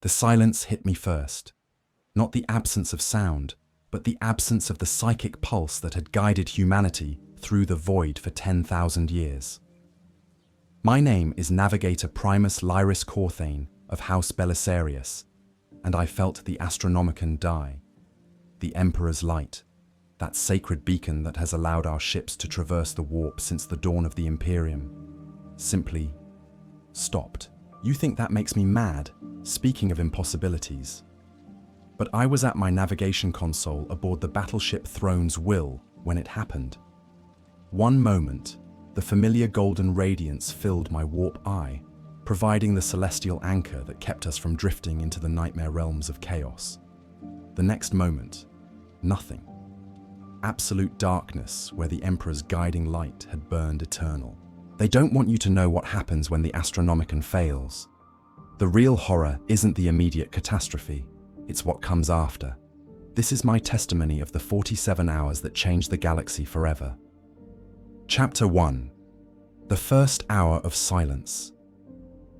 The silence hit me first. Not the absence of sound, but the absence of the psychic pulse that had guided humanity through the void for 10,000 years. My name is Navigator Primus Lyris Corthain of House Belisarius, and I felt the Astronomican die. The Emperor's light, that sacred beacon that has allowed our ships to traverse the warp since the dawn of the Imperium, simply stopped. You think that makes me mad, speaking of impossibilities. But I was at my navigation console aboard the battleship Throne's Will when it happened. One moment, the familiar golden radiance filled my warp eye, providing the celestial anchor that kept us from drifting into the nightmare realms of chaos. The next moment, nothing. Absolute darkness where the Emperor's guiding light had burned eternal. They don't want you to know what happens when the Astronomican fails. The real horror isn't the immediate catastrophe, it's what comes after. This is my testimony of the 47 hours that changed the galaxy forever. Chapter 1. The First Hour of Silence.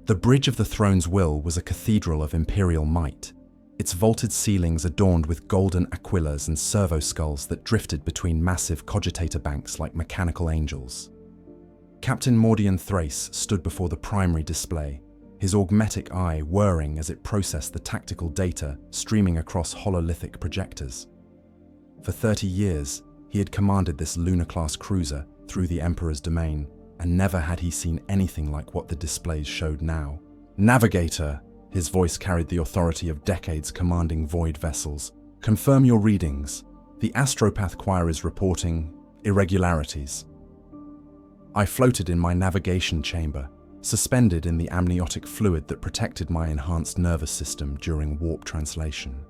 The bridge of the Throne's Will was a cathedral of imperial might, its vaulted ceilings adorned with golden aquillas and servo skulls that drifted between massive cogitator banks like mechanical angels. Captain Mordian Thrace stood before the primary display, his augmetic eye whirring as it processed the tactical data streaming across hololithic projectors. For 30 years, he had commanded this lunar-class cruiser through the Emperor's domain, and never had he seen anything like what the displays showed now. Navigator, his voice carried the authority of decades commanding void vessels. Confirm your readings. The Astropath choir is reporting irregularities. I floated in my navigation chamber, suspended in the amniotic fluid that protected my enhanced nervous system during warp translation.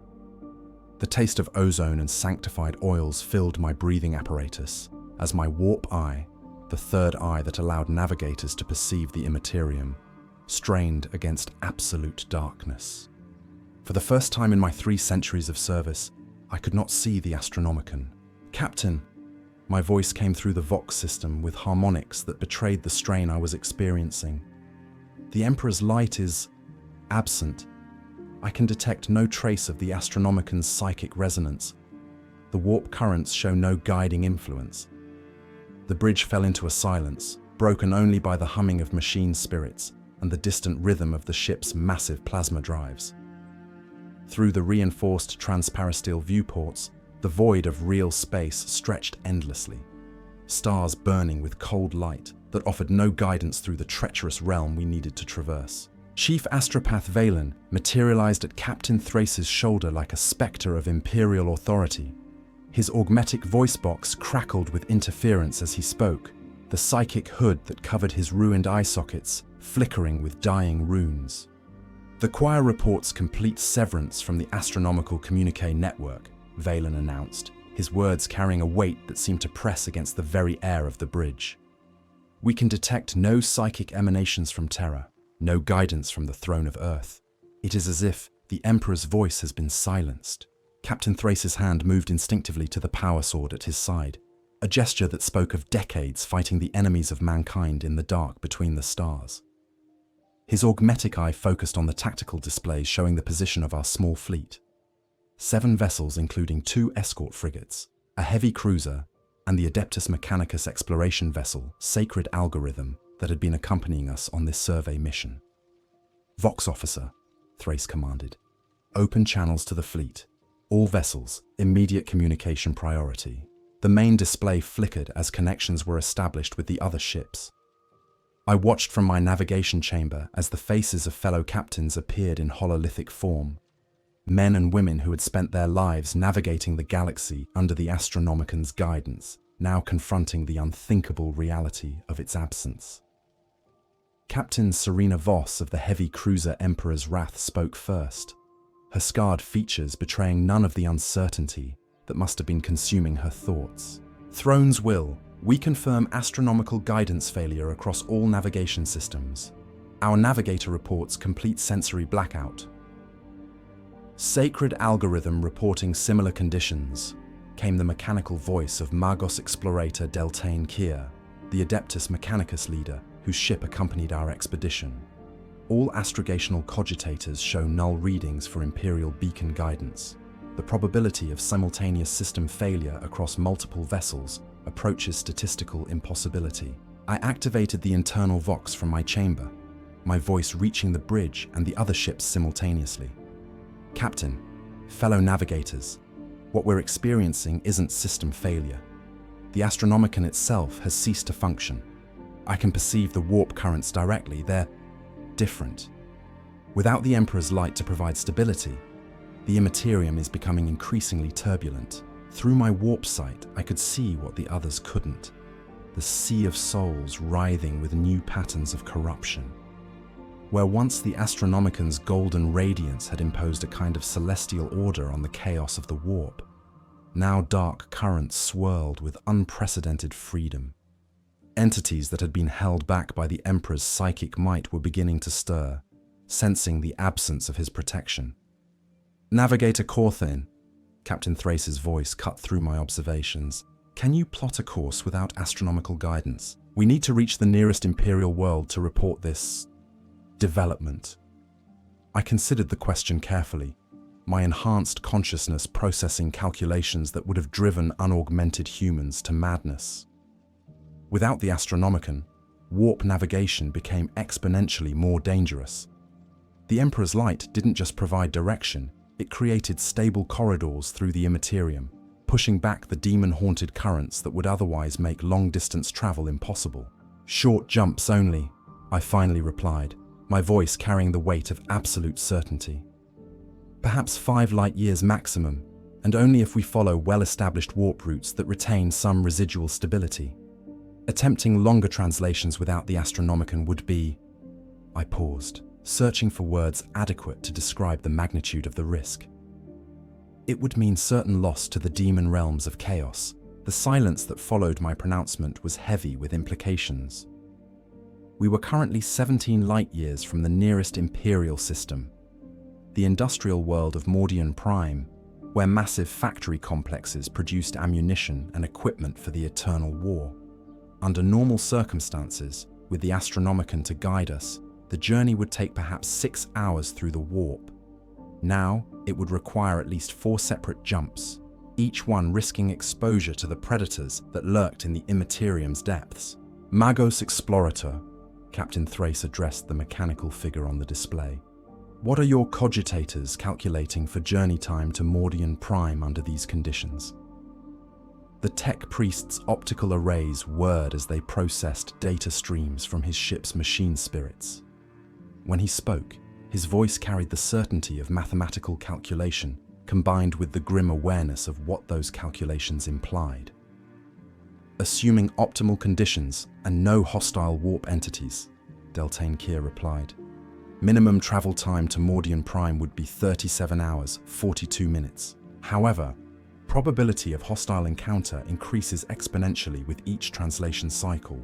The taste of ozone and sanctified oils filled my breathing apparatus as my warp eye, the third eye that allowed navigators to perceive the immaterium, strained against absolute darkness. For the first time in my 3 centuries of service, I could not see the Astronomican. Captain, my voice came through the Vox system with harmonics that betrayed the strain I was experiencing. The Emperor's light is absent. I can detect no trace of the Astronomican's psychic resonance. The warp currents show no guiding influence. The bridge fell into a silence, broken only by the humming of machine spirits and the distant rhythm of the ship's massive plasma drives. Through the reinforced transparasteel viewports, the void of real space stretched endlessly, stars burning with cold light that offered no guidance through the treacherous realm we needed to traverse. Chief Astropath Valen materialized at Captain Thrace's shoulder like a specter of imperial authority. His augmetic voice box crackled with interference as he spoke, the psychic hood that covered his ruined eye sockets flickering with dying runes. The choir reports complete severance from the astronomical communique network, Valen announced, his words carrying a weight that seemed to press against the very air of the bridge. We can detect no psychic emanations from Terra, no guidance from the throne of Earth. It is as if the Emperor's voice has been silenced. Captain Thrace's hand moved instinctively to the power sword at his side, a gesture that spoke of decades fighting the enemies of mankind in the dark between the stars. His augmetic eye focused on the tactical displays showing the position of our small fleet. 7 vessels including 2 escort frigates, a heavy cruiser, and the Adeptus Mechanicus exploration vessel, Sacred Algorithm, that had been accompanying us on this survey mission. Vox Officer, Thrace commanded. Open channels to the fleet. All vessels, immediate communication priority. The main display flickered as connections were established with the other ships. I watched from my navigation chamber as the faces of fellow captains appeared in hololithic form. Men and women who had spent their lives navigating the galaxy under the Astronomican's guidance, now confronting the unthinkable reality of its absence. Captain Serena Voss of the heavy cruiser Emperor's Wrath spoke first, her scarred features betraying none of the uncertainty that must have been consuming her thoughts. Throne's Will, we confirm astronomical guidance failure across all navigation systems. Our navigator reports complete sensory blackout. Sacred Algorithm reporting similar conditions, came the mechanical voice of Magos Explorator Deltane Kier, the Adeptus Mechanicus leader whose ship accompanied our expedition. All astrogational cogitators show null readings for Imperial beacon guidance. The probability of simultaneous system failure across multiple vessels approaches statistical impossibility. I activated the internal vox from my chamber, my voice reaching the bridge and the other ships simultaneously. Captain, fellow navigators, what we're experiencing isn't system failure. The Astronomican itself has ceased to function. I can perceive the warp currents directly. They're different. Without the Emperor's light to provide stability, the immaterium is becoming increasingly turbulent. Through my warp sight, I could see what the others couldn't. The sea of souls writhing with new patterns of corruption. Where once the Astronomican's golden radiance had imposed a kind of celestial order on the chaos of the warp, now dark currents swirled with unprecedented freedom. Entities that had been held back by the Emperor's psychic might were beginning to stir, sensing the absence of his protection. Navigator Corthain, Captain Thrace's voice cut through my observations. Can you plot a course without astronomical guidance? We need to reach the nearest Imperial world to report this development. I considered the question carefully, my enhanced consciousness processing calculations that would have driven unaugmented humans to madness. Without the Astronomican, warp navigation became exponentially more dangerous. The Emperor's light didn't just provide direction, it created stable corridors through the immaterium, pushing back the demon-haunted currents that would otherwise make long-distance travel impossible. Short jumps only, I finally replied, my voice carrying the weight of absolute certainty. Perhaps 5 light-years maximum, and only if we follow well-established warp routes that retain some residual stability. Attempting longer translations without the Astronomican would be... I paused, searching for words adequate to describe the magnitude of the risk. It would mean certain loss to the demon realms of chaos. The silence that followed my pronouncement was heavy with implications. We were currently 17 light-years from the nearest Imperial system, the industrial world of Mordian Prime, where massive factory complexes produced ammunition and equipment for the Eternal War. Under normal circumstances, with the Astronomican to guide us, the journey would take perhaps 6 hours through the warp. Now, it would require at least 4 separate jumps, each one risking exposure to the predators that lurked in the immaterium's depths. Magos Explorator, Captain Thrace addressed the mechanical figure on the display. What are your cogitators calculating for journey time to Mordian Prime under these conditions? The tech priest's optical arrays whirred as they processed data streams from his ship's machine spirits. When he spoke, his voice carried the certainty of mathematical calculation, combined with the grim awareness of what those calculations implied. Assuming optimal conditions and no hostile warp entities, Deltane Kier replied. Minimum travel time to Mordian Prime would be 37 hours, 42 minutes. However, probability of hostile encounter increases exponentially with each translation cycle.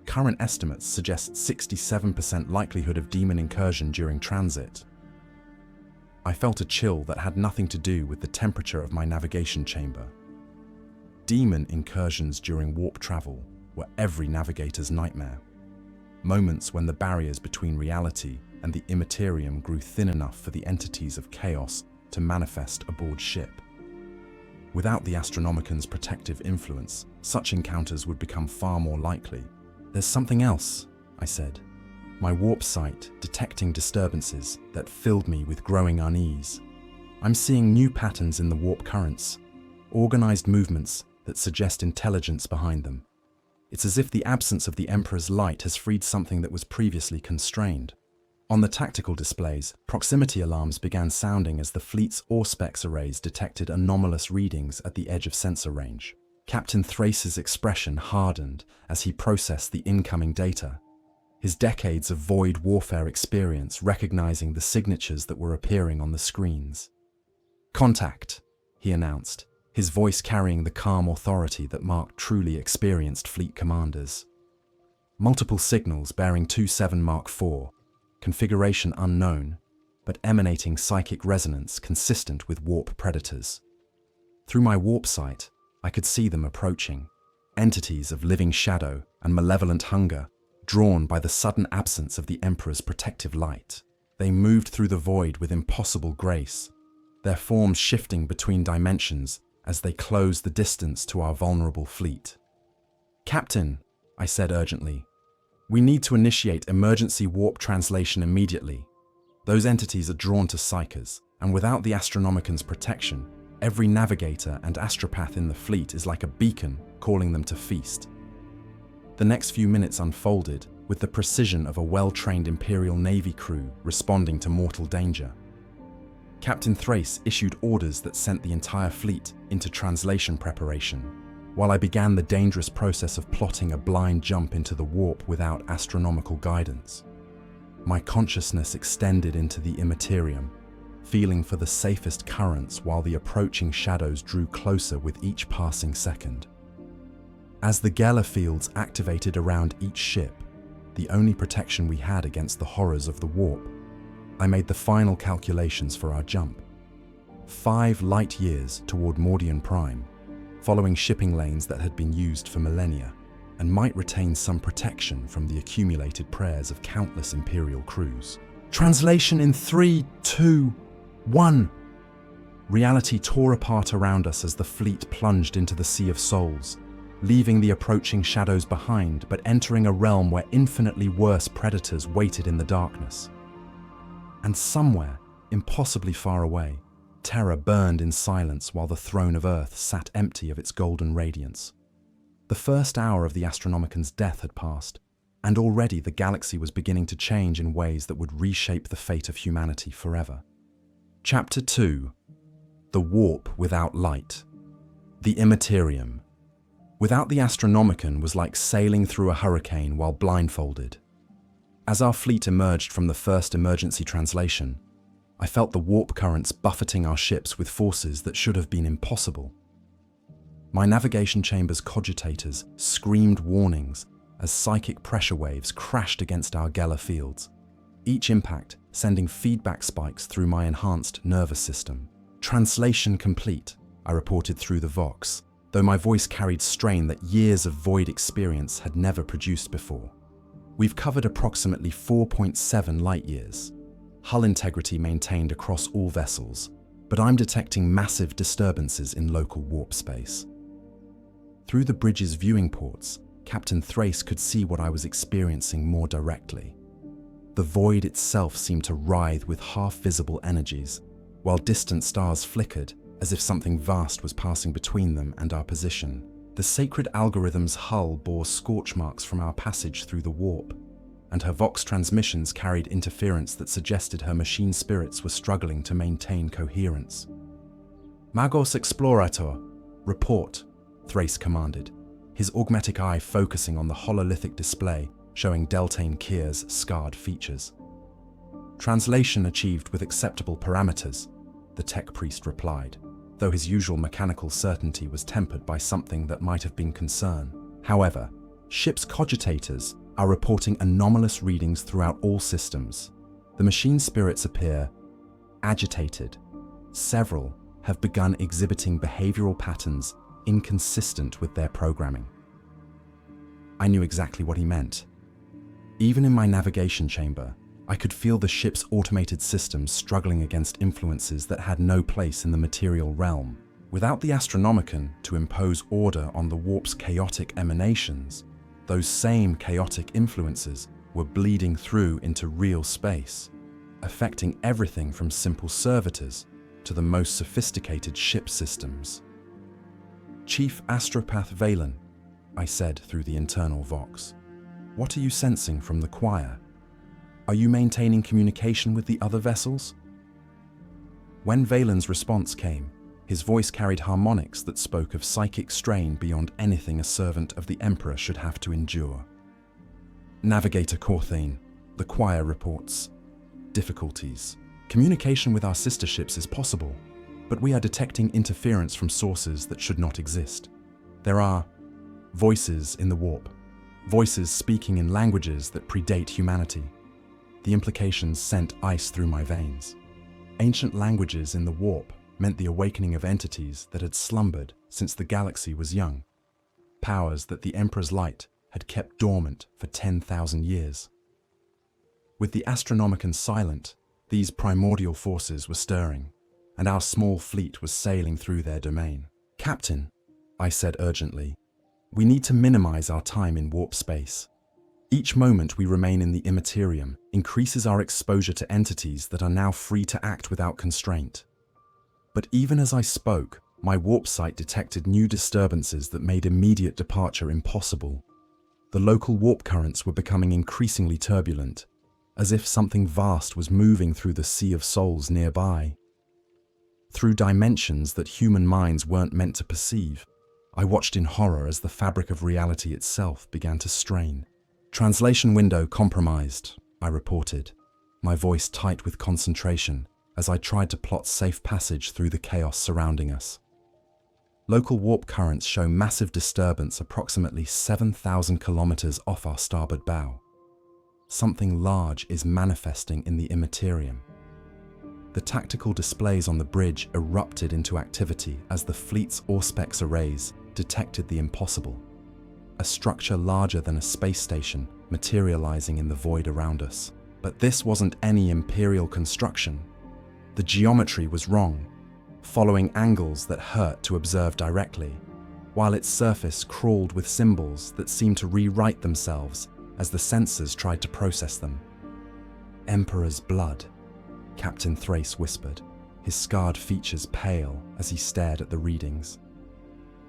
Current estimates suggest 67% likelihood of demon incursion during transit. I felt a chill that had nothing to do with the temperature of my navigation chamber. Demon incursions during warp travel were every navigator's nightmare. Moments when the barriers between reality and the immaterium grew thin enough for the entities of chaos to manifest aboard ship. Without the Astronomican's protective influence, such encounters would become far more likely. There's something else, I said, my warp sight detecting disturbances that filled me with growing unease. I'm seeing new patterns in the warp currents, organized movements that suggest intelligence behind them. It's as if the absence of the Emperor's light has freed something that was previously constrained. On the tactical displays, proximity alarms began sounding as the fleet's Auspex arrays detected anomalous readings at the edge of sensor range. Captain Thrace's expression hardened as he processed the incoming data, his decades of void warfare experience recognizing the signatures that were appearing on the screens. Contact, he announced, his voice carrying the calm authority that marked truly experienced fleet commanders. Multiple signals bearing 27 Mark IV, configuration unknown, but emanating psychic resonance consistent with warp predators. Through my warp sight, I could see them approaching, entities of living shadow and malevolent hunger, drawn by the sudden absence of the Emperor's protective light. They moved through the void with impossible grace, their forms shifting between dimensions as they closed the distance to our vulnerable fleet. "Captain," I said urgently, "we need to initiate emergency warp translation immediately. Those entities are drawn to psychers, and without the Astronomican's protection, every navigator and astropath in the fleet is like a beacon calling them to feast." The next few minutes unfolded with the precision of a well-trained Imperial Navy crew responding to mortal danger. Captain Thrace issued orders that sent the entire fleet into translation preparation, while I began the dangerous process of plotting a blind jump into the warp without astronomical guidance. My consciousness extended into the immaterium, feeling for the safest currents while the approaching shadows drew closer with each passing second. As the Geller fields activated around each ship, the only protection we had against the horrors of the warp, I made the final calculations for our jump. 5 light years toward Mordian Prime, following shipping lanes that had been used for millennia, and might retain some protection from the accumulated prayers of countless Imperial crews. Translation in 3, 2, 1. Reality tore apart around us as the fleet plunged into the Sea of Souls, leaving the approaching shadows behind, but entering a realm where infinitely worse predators waited in the darkness. And somewhere, impossibly far away, terror burned in silence while the throne of Earth sat empty of its golden radiance. The first hour of the Astronomican's death had passed, and already the galaxy was beginning to change in ways that would reshape the fate of humanity forever. Chapter 2. The Warp Without Light. The Immaterium. Without the Astronomican was like sailing through a hurricane while blindfolded. As our fleet emerged from the first emergency translation, I felt the warp currents buffeting our ships with forces that should have been impossible. My navigation chamber's cogitators screamed warnings as psychic pressure waves crashed against our Geller fields, each impact sending feedback spikes through my enhanced nervous system. "Translation complete," I reported through the Vox, though my voice carried strain that years of void experience had never produced before. "We've covered approximately 4.7 light years. Hull integrity maintained across all vessels, but I'm detecting massive disturbances in local warp space." Through the bridge's viewing ports, Captain Thrace could see what I was experiencing more directly. The void itself seemed to writhe with half-visible energies, while distant stars flickered as if something vast was passing between them and our position. The sacred algorithm's hull bore scorch marks from our passage through the warp, and her Vox transmissions carried interference that suggested her machine spirits were struggling to maintain coherence. "Magos Explorator, report," Thrace commanded, his augmetic eye focusing on the hololithic display showing Deltane Kier's scarred features. "Translation achieved with acceptable parameters," the tech priest replied, though his usual mechanical certainty was tempered by something that might have been concern. "However, ship's cogitators are reporting anomalous readings throughout all systems. The machine spirits appear agitated. Several have begun exhibiting behavioral patterns inconsistent with their programming." I knew exactly what he meant. Even in my navigation chamber, I could feel the ship's automated systems struggling against influences that had no place in the material realm. Without the Astronomican to impose order on the warp's chaotic emanations, those same chaotic influences were bleeding through into real space, affecting everything from simple servitors to the most sophisticated ship systems. "Chief Astropath Valen," I said through the internal Vox, "what are you sensing from the choir? Are you maintaining communication with the other vessels?" When Valen's response came, his voice carried harmonics that spoke of psychic strain beyond anything a servant of the Emperor should have to endure. "Navigator Corthain, the choir reports difficulties. Communication with our sister ships is possible, but we are detecting interference from sources that should not exist. There are voices in the warp, voices speaking in languages that predate humanity. The implications sent ice through my veins. Ancient languages in the warp meant the awakening of entities that had slumbered since the galaxy was young, powers that the Emperor's light had kept dormant for 10,000 years. With the Astronomican silent, these primordial forces were stirring, and our small fleet was sailing through their domain. "Captain," I said urgently, "we need to minimize our time in warp space. Each moment we remain in the immaterium increases our exposure to entities that are now free to act without constraint." But even as I spoke, my warp sight detected new disturbances that made immediate departure impossible. The local warp currents were becoming increasingly turbulent, as if something vast was moving through the sea of souls nearby. Through dimensions that human minds weren't meant to perceive, I watched in horror as the fabric of reality itself began to strain. "Translation window compromised," I reported, my voice tight with concentration as I tried to plot safe passage through the chaos surrounding us. Local warp currents show massive disturbance approximately 7,000 kilometers off our starboard bow. Something large is manifesting in the immaterium. The tactical displays on the bridge erupted into activity as the fleet's Auspex arrays detected the impossible. A structure larger than a space station materializing in the void around us. But this wasn't any imperial construction. The geometry was wrong, following angles that hurt to observe directly, while its surface crawled with symbols that seemed to rewrite themselves as the sensors tried to process them. "Emperor's blood," Captain Thrace whispered, his scarred features pale as he stared at the readings.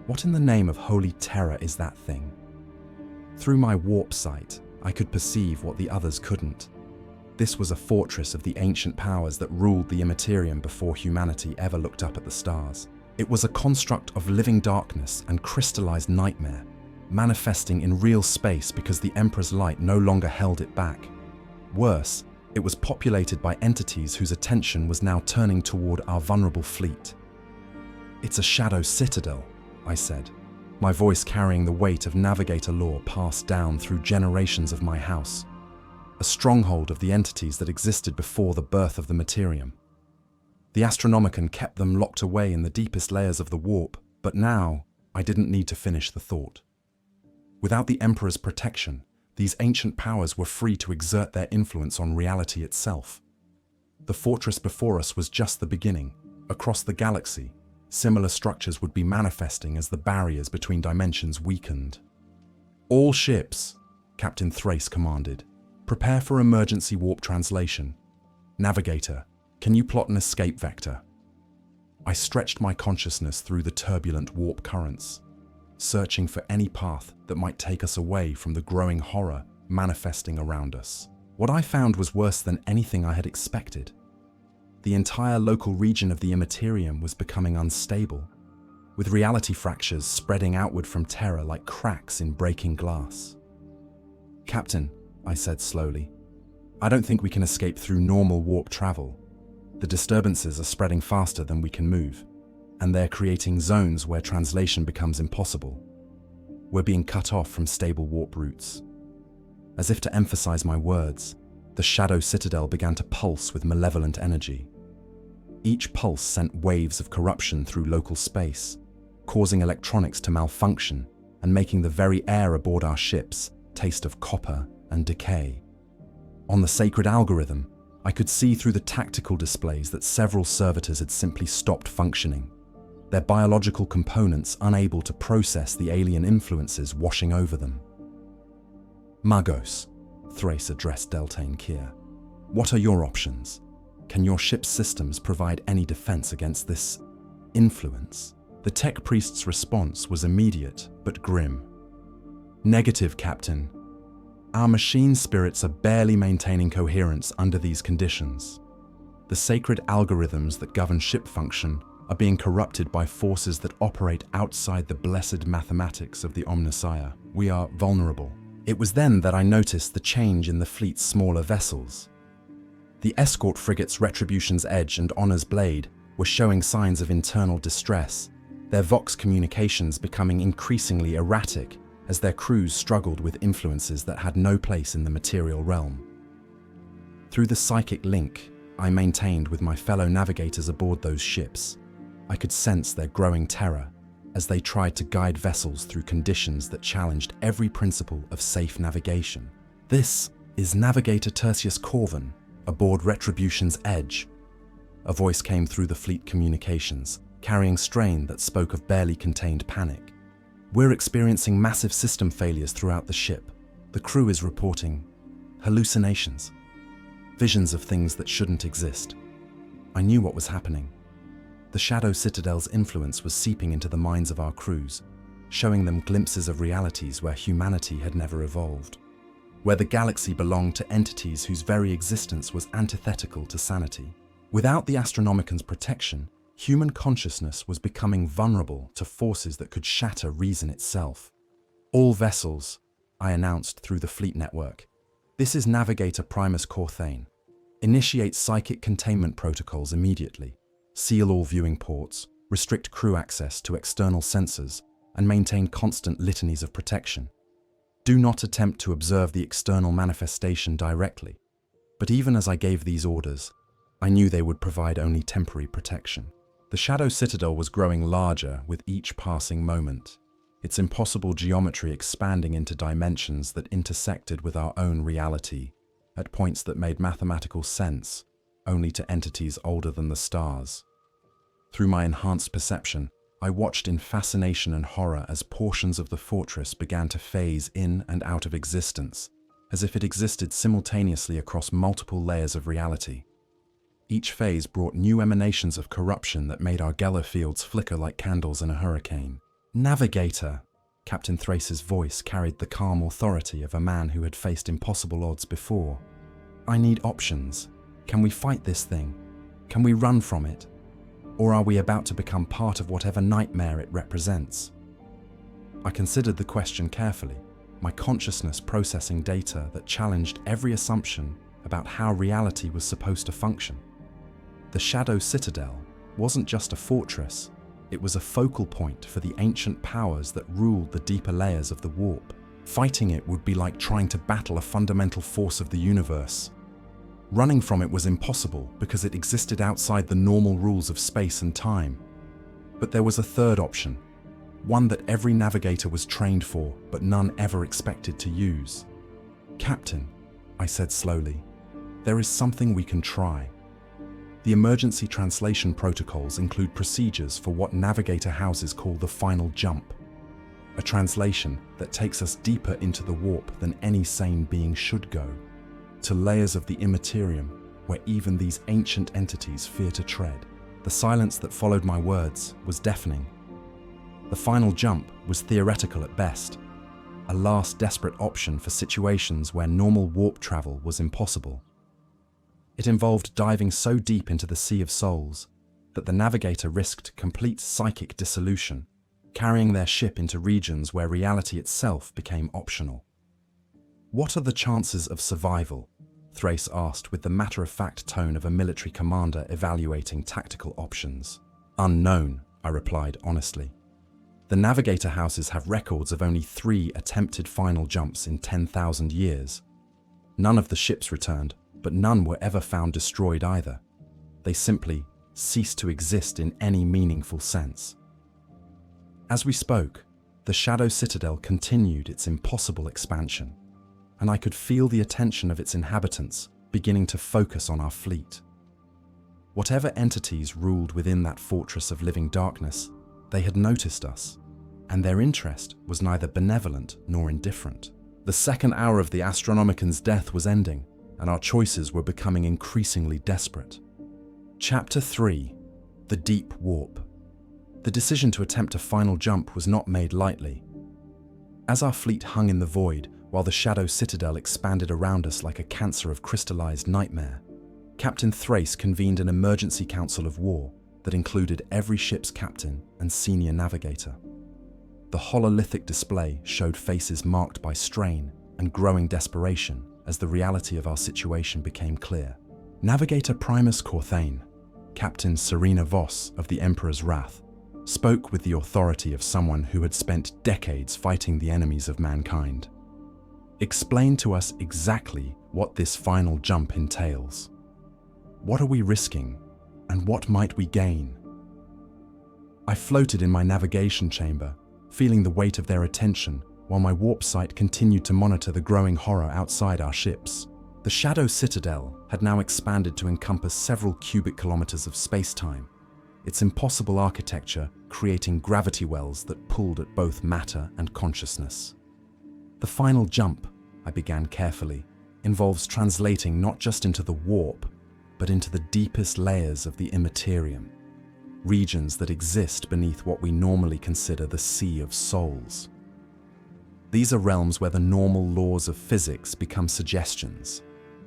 "What in the name of holy terror is that thing?" Through my warp sight, I could perceive what the others couldn't. This was a fortress of the ancient powers that ruled the immaterium before humanity ever looked up at the stars. It was a construct of living darkness and crystallized nightmare, manifesting in real space because the Emperor's light no longer held it back. Worse, it was populated by entities whose attention was now turning toward our vulnerable fleet. "It's a shadow citadel," I said, my voice carrying the weight of Navigator lore passed down through generations of my house. A stronghold of the entities that existed before the birth of the materium. The Astronomican kept them locked away in the deepest layers of the warp, but now I didn't need to finish the thought. Without the Emperor's protection, these ancient powers were free to exert their influence on reality itself. The fortress before us was just the beginning. Across the galaxy, similar structures would be manifesting as the barriers between dimensions weakened. "All ships," Captain Thrace commanded, "prepare for emergency warp translation. Navigator, can you plot an escape vector?" I stretched my consciousness through the turbulent warp currents, searching for any path that might take us away from the growing horror manifesting around us. What I found was worse than anything I had expected. The entire local region of the immaterium was becoming unstable, with reality fractures spreading outward from terror like cracks in breaking glass. "Captain," I said slowly, "I don't think we can escape through normal warp travel. The disturbances are spreading faster than we can move, and they're creating zones where translation becomes impossible. We're being cut off from stable warp routes." As if to emphasize my words, the shadow citadel began to pulse with malevolent energy. Each pulse sent waves of corruption through local space, causing electronics to malfunction and making the very air aboard our ships taste of copper and decay. On the sacred algorithm, I could see through the tactical displays that several servitors had simply stopped functioning, their biological components unable to process the alien influences washing over them. "Magos," Thrace addressed Deltane Kier, "what are your options? Can your ship's systems provide any defense against this influence?" The tech priest's response was immediate but grim. "Negative, Captain. Our machine spirits are barely maintaining coherence under these conditions. The sacred algorithms that govern ship function are being corrupted by forces that operate outside the blessed mathematics of the Omnissiah. We are vulnerable." It was then that I noticed the change in the fleet's smaller vessels. The escort frigates Retribution's Edge and Honor's Blade were showing signs of internal distress, their Vox communications becoming increasingly erratic as their crews struggled with influences that had no place in the material realm. Through the psychic link I maintained with my fellow navigators aboard those ships, I could sense their growing terror, as they tried to guide vessels through conditions that challenged every principle of safe navigation. "This is Navigator Tertius Corthain, aboard Retribution's Edge." A voice came through the fleet communications, carrying strain that spoke of barely contained panic. "We're experiencing massive system failures throughout the ship. The crew is reporting hallucinations, visions of things that shouldn't exist." I knew what was happening. The Shadow Citadel's influence was seeping into the minds of our crews, showing them glimpses of realities where humanity had never evolved, where the galaxy belonged to entities whose very existence was antithetical to sanity. Without the Astronomican's protection, human consciousness was becoming vulnerable to forces that could shatter reason itself. "All vessels," I announced through the fleet network. "This is Navigator Primus Corthain. Initiate psychic containment protocols immediately. Seal all viewing ports, restrict crew access to external sensors, and maintain constant litanies of protection. Do not attempt to observe the external manifestation directly." But even as I gave these orders, I knew they would provide only temporary protection. The Shadow Citadel was growing larger with each passing moment, its impossible geometry expanding into dimensions that intersected with our own reality, at points that made mathematical sense only to entities older than the stars. Through my enhanced perception, I watched in fascination and horror as portions of the fortress began to phase in and out of existence, as if it existed simultaneously across multiple layers of reality. Each phase brought new emanations of corruption that made our Geller fields flicker like candles in a hurricane. "Navigator," Captain Thrace's voice carried the calm authority of a man who had faced impossible odds before. "I need options. Can we fight this thing? Can we run from it? Or are we about to become part of whatever nightmare it represents?" I considered the question carefully, my consciousness processing data that challenged every assumption about how reality was supposed to function. The Shadow Citadel wasn't just a fortress, it was a focal point for the ancient powers that ruled the deeper layers of the warp. Fighting it would be like trying to battle a fundamental force of the universe. Running from it was impossible because it existed outside the normal rules of space and time. But there was a third option, one that every navigator was trained for, but none ever expected to use. "Captain," I said slowly, "there is something we can try." The emergency translation protocols include procedures for what navigator houses call the final jump, a translation that takes us deeper into the warp than any sane being should go, to layers of the immaterium where even these ancient entities fear to tread. The silence that followed my words was deafening. The final jump was theoretical at best, a last desperate option for situations where normal warp travel was impossible. It involved diving so deep into the Sea of Souls that the navigator risked complete psychic dissolution, carrying their ship into regions where reality itself became optional. "What are the chances of survival?" Thrace asked with the matter-of-fact tone of a military commander evaluating tactical options. "Unknown," I replied honestly. The navigator houses have records of only 3 attempted final jumps in 10,000 years. None of the ships returned, but none were ever found destroyed either. They simply ceased to exist in any meaningful sense. As we spoke, the Shadow Citadel continued its impossible expansion, and I could feel the attention of its inhabitants beginning to focus on our fleet. Whatever entities ruled within that fortress of living darkness, they had noticed us, and their interest was neither benevolent nor indifferent. The second hour of the Astronomican's death was ending, and our choices were becoming increasingly desperate. Chapter 3: The Deep Warp. The decision to attempt a final jump was not made lightly. As our fleet hung in the void, while the Shadow Citadel expanded around us like a cancer of crystallized nightmare, Captain Thrace convened an emergency council of war that included every ship's captain and senior navigator. The hololithic display showed faces marked by strain and growing desperation as the reality of our situation became clear. Navigator Primus Corthain, Captain Serena Voss of the Emperor's Wrath, spoke with the authority of someone who had spent decades fighting the enemies of mankind. "Explain to us exactly what this final jump entails. What are we risking, and what might we gain?" I floated in my navigation chamber, feeling the weight of their attention, while my warp sight continued to monitor the growing horror outside our ships. The Shadow Citadel had now expanded to encompass several cubic kilometers of space-time, its impossible architecture creating gravity wells that pulled at both matter and consciousness. The final jump, I began carefully, involves translating not just into the warp, but into the deepest layers of the immaterium, regions that exist beneath what we normally consider the Sea of Souls. These are realms where the normal laws of physics become suggestions,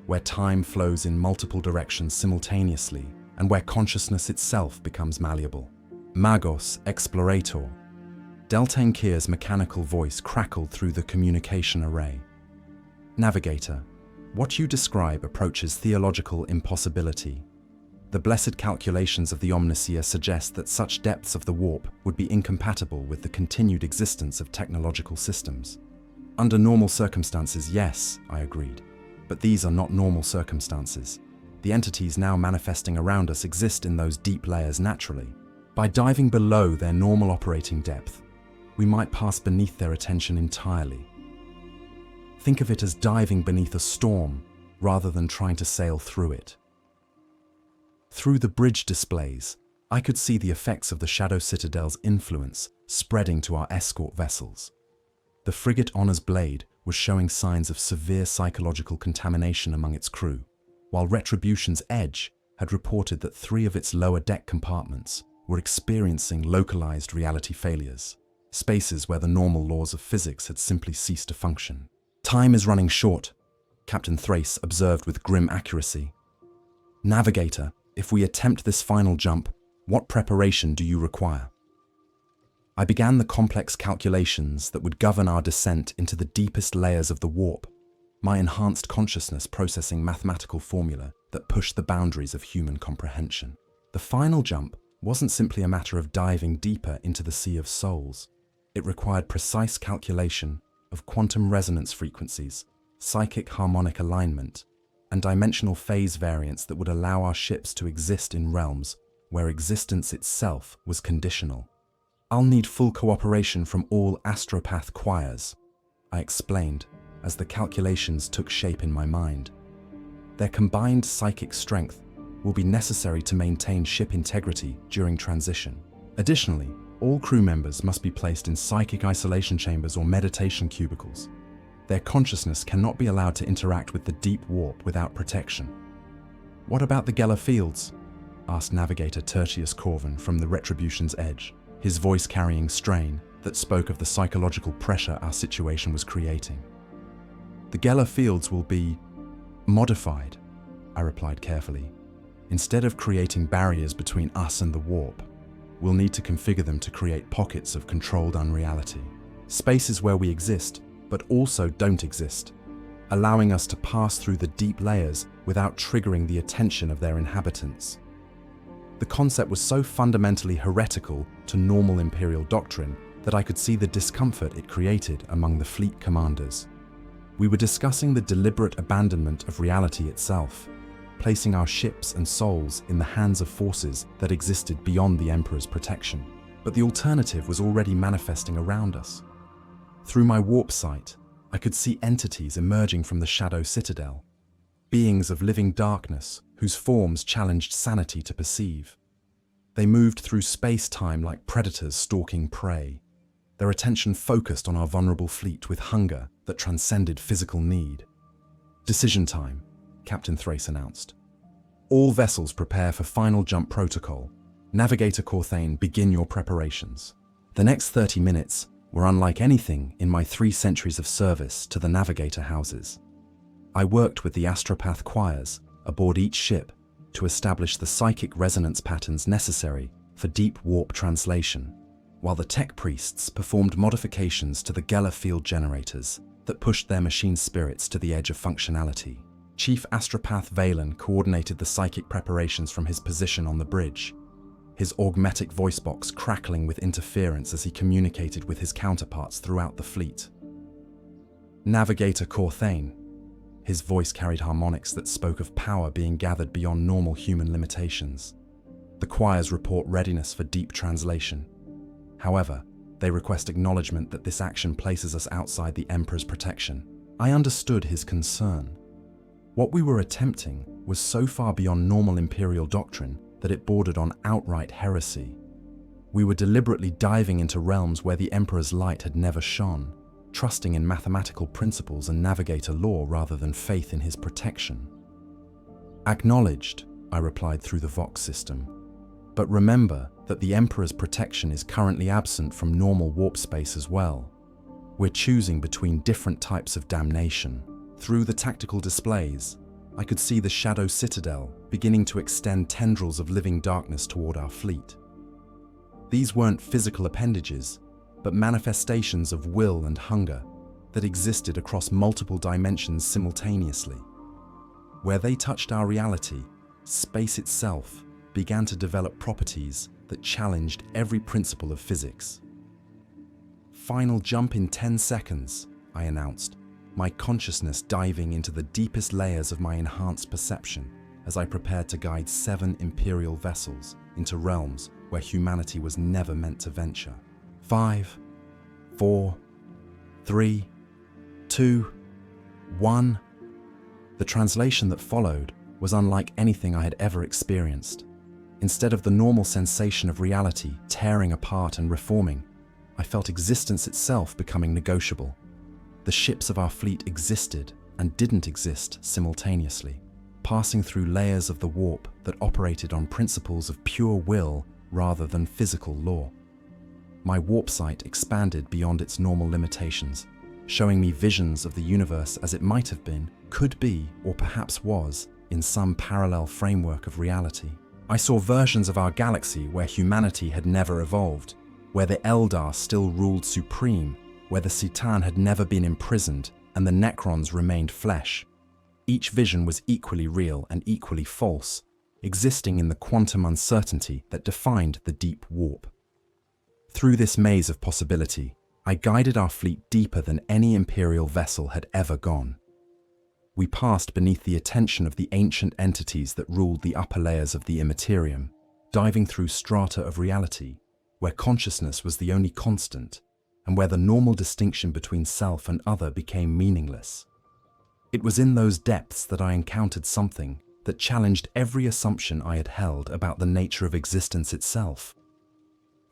where time flows in multiple directions simultaneously, and where consciousness itself becomes malleable. Magos Explorator. Deltain Kier's mechanical voice crackled through the communication array. Navigator, what you describe approaches theological impossibility. The blessed calculations of the Omniseer suggest that such depths of the warp would be incompatible with the continued existence of technological systems. Under normal circumstances, yes, I agreed. But these are not normal circumstances. The entities now manifesting around us exist in those deep layers naturally. By diving below their normal operating depth, we might pass beneath their attention entirely. Think of it as diving beneath a storm rather than trying to sail through it. Through the bridge displays, I could see the effects of the Shadow Citadel's influence spreading to our escort vessels. The frigate Honor's Blade was showing signs of severe psychological contamination among its crew, while Retribution's Edge had reported that 3 of its lower deck compartments were experiencing localized reality failures, spaces where the normal laws of physics had simply ceased to function. Time is running short, Captain Thrace observed with grim accuracy. Navigator, if we attempt this final jump, what preparation do you require? I began the complex calculations that would govern our descent into the deepest layers of the warp, my enhanced consciousness processing mathematical formula that pushed the boundaries of human comprehension. The final jump wasn't simply a matter of diving deeper into the Sea of Souls. It required precise calculation of quantum resonance frequencies, psychic harmonic alignment, and dimensional phase variance that would allow our ships to exist in realms where existence itself was conditional. I'll need full cooperation from all Astropath choirs, I explained as the calculations took shape in my mind. Their combined psychic strength will be necessary to maintain ship integrity during transition. Additionally, all crew members must be placed in psychic isolation chambers or meditation cubicles. Their consciousness cannot be allowed to interact with the deep warp without protection. What about the Geller Fields? Asked Navigator Tertius Corvin from the Retribution's Edge, his voice carrying strain that spoke of the psychological pressure our situation was creating. The Geller Fields will be modified, I replied carefully. Instead of creating barriers between us and the warp, we'll need to configure them to create pockets of controlled unreality. Spaces where we exist, but also don't exist, allowing us to pass through the deep layers without triggering the attention of their inhabitants. The concept was so fundamentally heretical to normal Imperial doctrine that I could see the discomfort it created among the fleet commanders. We were discussing the deliberate abandonment of reality itself, placing our ships and souls in the hands of forces that existed beyond the Emperor's protection. But the alternative was already manifesting around us. Through my warp sight, I could see entities emerging from the Shadow Citadel, beings of living darkness whose forms challenged sanity to perceive. They moved through space-time like predators stalking prey, their attention focused on our vulnerable fleet with hunger that transcended physical need. Decision time, Captain Thrace announced. All vessels prepare for final jump protocol. Navigator Corthain, begin your preparations. The next 30 minutes were unlike anything in my 3 centuries of service to the Navigator houses. I worked with the Astropath choirs aboard each ship to establish the psychic resonance patterns necessary for deep warp translation, while the tech priests performed modifications to the Geller field generators that pushed their machine spirits to the edge of functionality. Chief Astropath Valen coordinated the psychic preparations from his position on the bridge, his augmetic voice box crackling with interference as he communicated with his counterparts throughout the fleet. Navigator Corthain, his voice carried harmonics that spoke of power being gathered beyond normal human limitations. The choirs report readiness for deep translation. However, they request acknowledgement that this action places us outside the Emperor's protection. I understood his concern. What we were attempting was so far beyond normal imperial doctrine that it bordered on outright heresy. We were deliberately diving into realms where the Emperor's light had never shone, trusting in mathematical principles and Navigator lore rather than faith in his protection. Acknowledged, I replied through the Vox system. But remember that the Emperor's protection is currently absent from normal warp space as well. We're choosing between different types of damnation. Through the tactical displays, I could see the Shadow Citadel beginning to extend tendrils of living darkness toward our fleet. These weren't physical appendages, but manifestations of will and hunger that existed across multiple dimensions simultaneously. Where they touched our reality, space itself began to develop properties that challenged every principle of physics. Final jump in 10 seconds, I announced, my consciousness diving into the deepest layers of my enhanced perception as I prepared to guide 7 Imperial vessels into realms where humanity was never meant to venture. 5, 4, 3, 2, 1. The translation that followed was unlike anything I had ever experienced. Instead of the normal sensation of reality tearing apart and reforming, I felt existence itself becoming negotiable. The ships of our fleet existed and didn't exist simultaneously, passing through layers of the warp that operated on principles of pure will rather than physical law. My warp sight expanded beyond its normal limitations, showing me visions of the universe as it might have been, could be, or perhaps was, in some parallel framework of reality. I saw versions of our galaxy where humanity had never evolved, where the Eldar still ruled supreme, where the Citan had never been imprisoned and the Necrons remained flesh. Each vision was equally real and equally false, existing in the quantum uncertainty that defined the deep warp. Through this maze of possibility, I guided our fleet deeper than any Imperial vessel had ever gone. We passed beneath the attention of the ancient entities that ruled the upper layers of the immaterium, diving through strata of reality, where consciousness was the only constant, and where the normal distinction between self and other became meaningless. It was in those depths that I encountered something that challenged every assumption I had held about the nature of existence itself.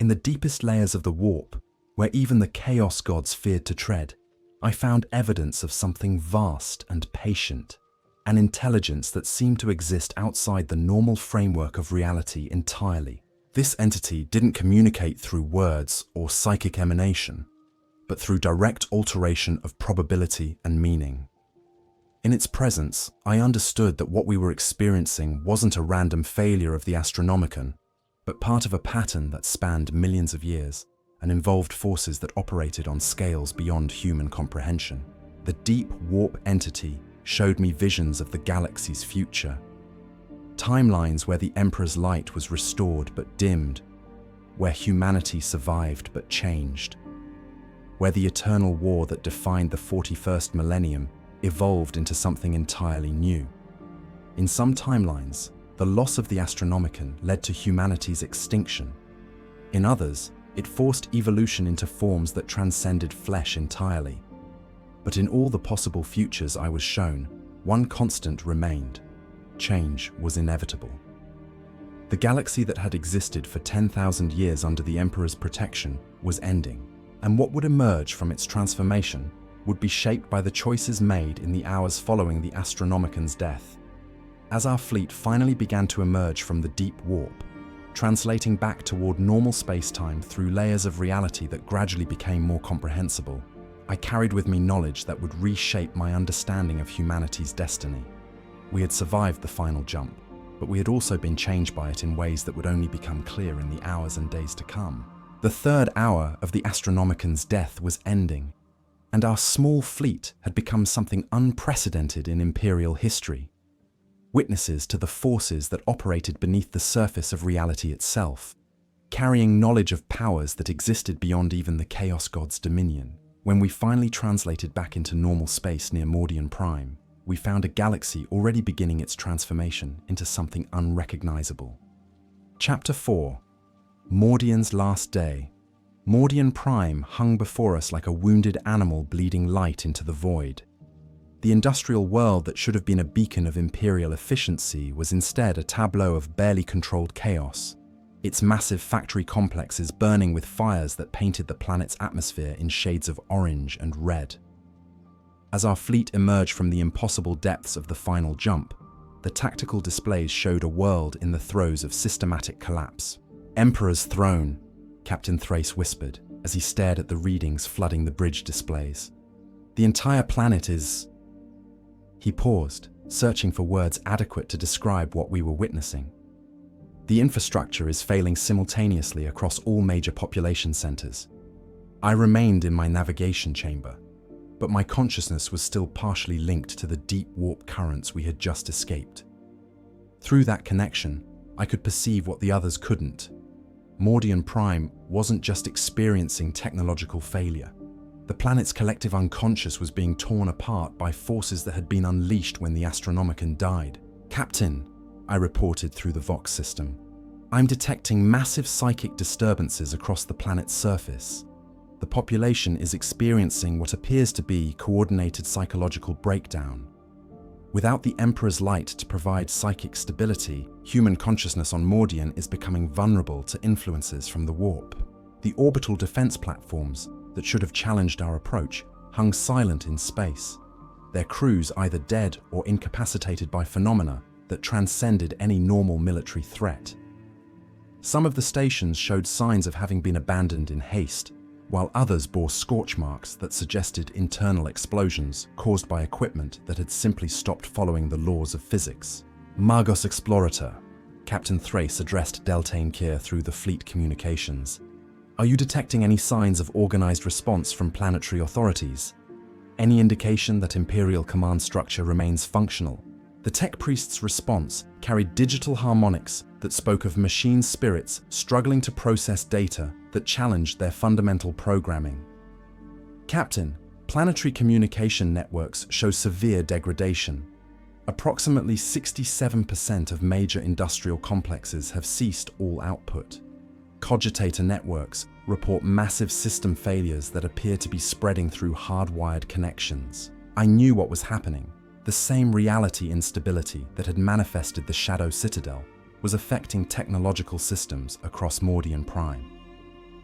In the deepest layers of the warp, where even the chaos gods feared to tread, I found evidence of something vast and patient, an intelligence that seemed to exist outside the normal framework of reality entirely. This entity didn't communicate through words or psychic emanation, but through direct alteration of probability and meaning. In its presence, I understood that what we were experiencing wasn't a random failure of the Astronomican, but part of a pattern that spanned millions of years and involved forces that operated on scales beyond human comprehension. The deep warp entity showed me visions of the galaxy's future, timelines where the Emperor's light was restored but dimmed, where humanity survived but changed, where the eternal war that defined the 41st millennium evolved into something entirely new. In some timelines, the loss of the Astronomican led to humanity's extinction. In others, it forced evolution into forms that transcended flesh entirely. But in all the possible futures I was shown, one constant remained: change was inevitable. The galaxy that had existed for 10,000 years under the Emperor's protection was ending, and what would emerge from its transformation would be shaped by the choices made in the hours following the Astronomican's death. As our fleet finally began to emerge from the deep warp, translating back toward normal space-time through layers of reality that gradually became more comprehensible, I carried with me knowledge that would reshape my understanding of humanity's destiny. We had survived the final jump, but we had also been changed by it in ways that would only become clear in the hours and days to come. The third hour of the Astronomican's death was ending, and our small fleet had become something unprecedented in Imperial history. Witnesses to the forces that operated beneath the surface of reality itself, carrying knowledge of powers that existed beyond even the Chaos God's dominion. When we finally translated back into normal space near Mordian Prime, we found a galaxy already beginning its transformation into something unrecognizable. Chapter 4. Mordian's Last Day. Mordian Prime hung before us like a wounded animal bleeding light into the void. The industrial world that should have been a beacon of imperial efficiency was instead a tableau of barely controlled chaos, its massive factory complexes burning with fires that painted the planet's atmosphere in shades of orange and red. As our fleet emerged from the impossible depths of the final jump, the tactical displays showed a world in the throes of systematic collapse. "Emperor's throne," Captain Thrace whispered as he stared at the readings flooding the bridge displays. "The entire planet is..." He paused, searching for words adequate to describe what we were witnessing. "The infrastructure is failing simultaneously across all major population centers." I remained in my navigation chamber, but my consciousness was still partially linked to the deep warp currents we had just escaped. Through that connection, I could perceive what the others couldn't. Mordian Prime wasn't just experiencing technological failure. The planet's collective unconscious was being torn apart by forces that had been unleashed when the Astronomican died. "Captain," I reported through the Vox system, "I'm detecting massive psychic disturbances across the planet's surface. The population is experiencing what appears to be coordinated psychological breakdown. Without the Emperor's light to provide psychic stability, human consciousness on Mordian is becoming vulnerable to influences from the warp. The orbital defense platforms that should have challenged our approach hung silent in space, their crews either dead or incapacitated by phenomena that transcended any normal military threat. Some of the stations showed signs of having been abandoned in haste, while others bore scorch marks that suggested internal explosions caused by equipment that had simply stopped following the laws of physics. "Magos Explorator," Captain Thrace addressed Deltane Kier through the fleet communications. "Are you detecting any signs of organized response from planetary authorities? Any indication that Imperial command structure remains functional?" The tech priest's response carried digital harmonics that spoke of machine spirits struggling to process data that challenged their fundamental programming. "Captain, planetary communication networks show severe degradation. Approximately 67% of major industrial complexes have ceased all output. Cogitator networks report massive system failures that appear to be spreading through hardwired connections." I knew what was happening. The same reality instability that had manifested the Shadow Citadel was affecting technological systems across Mordian Prime.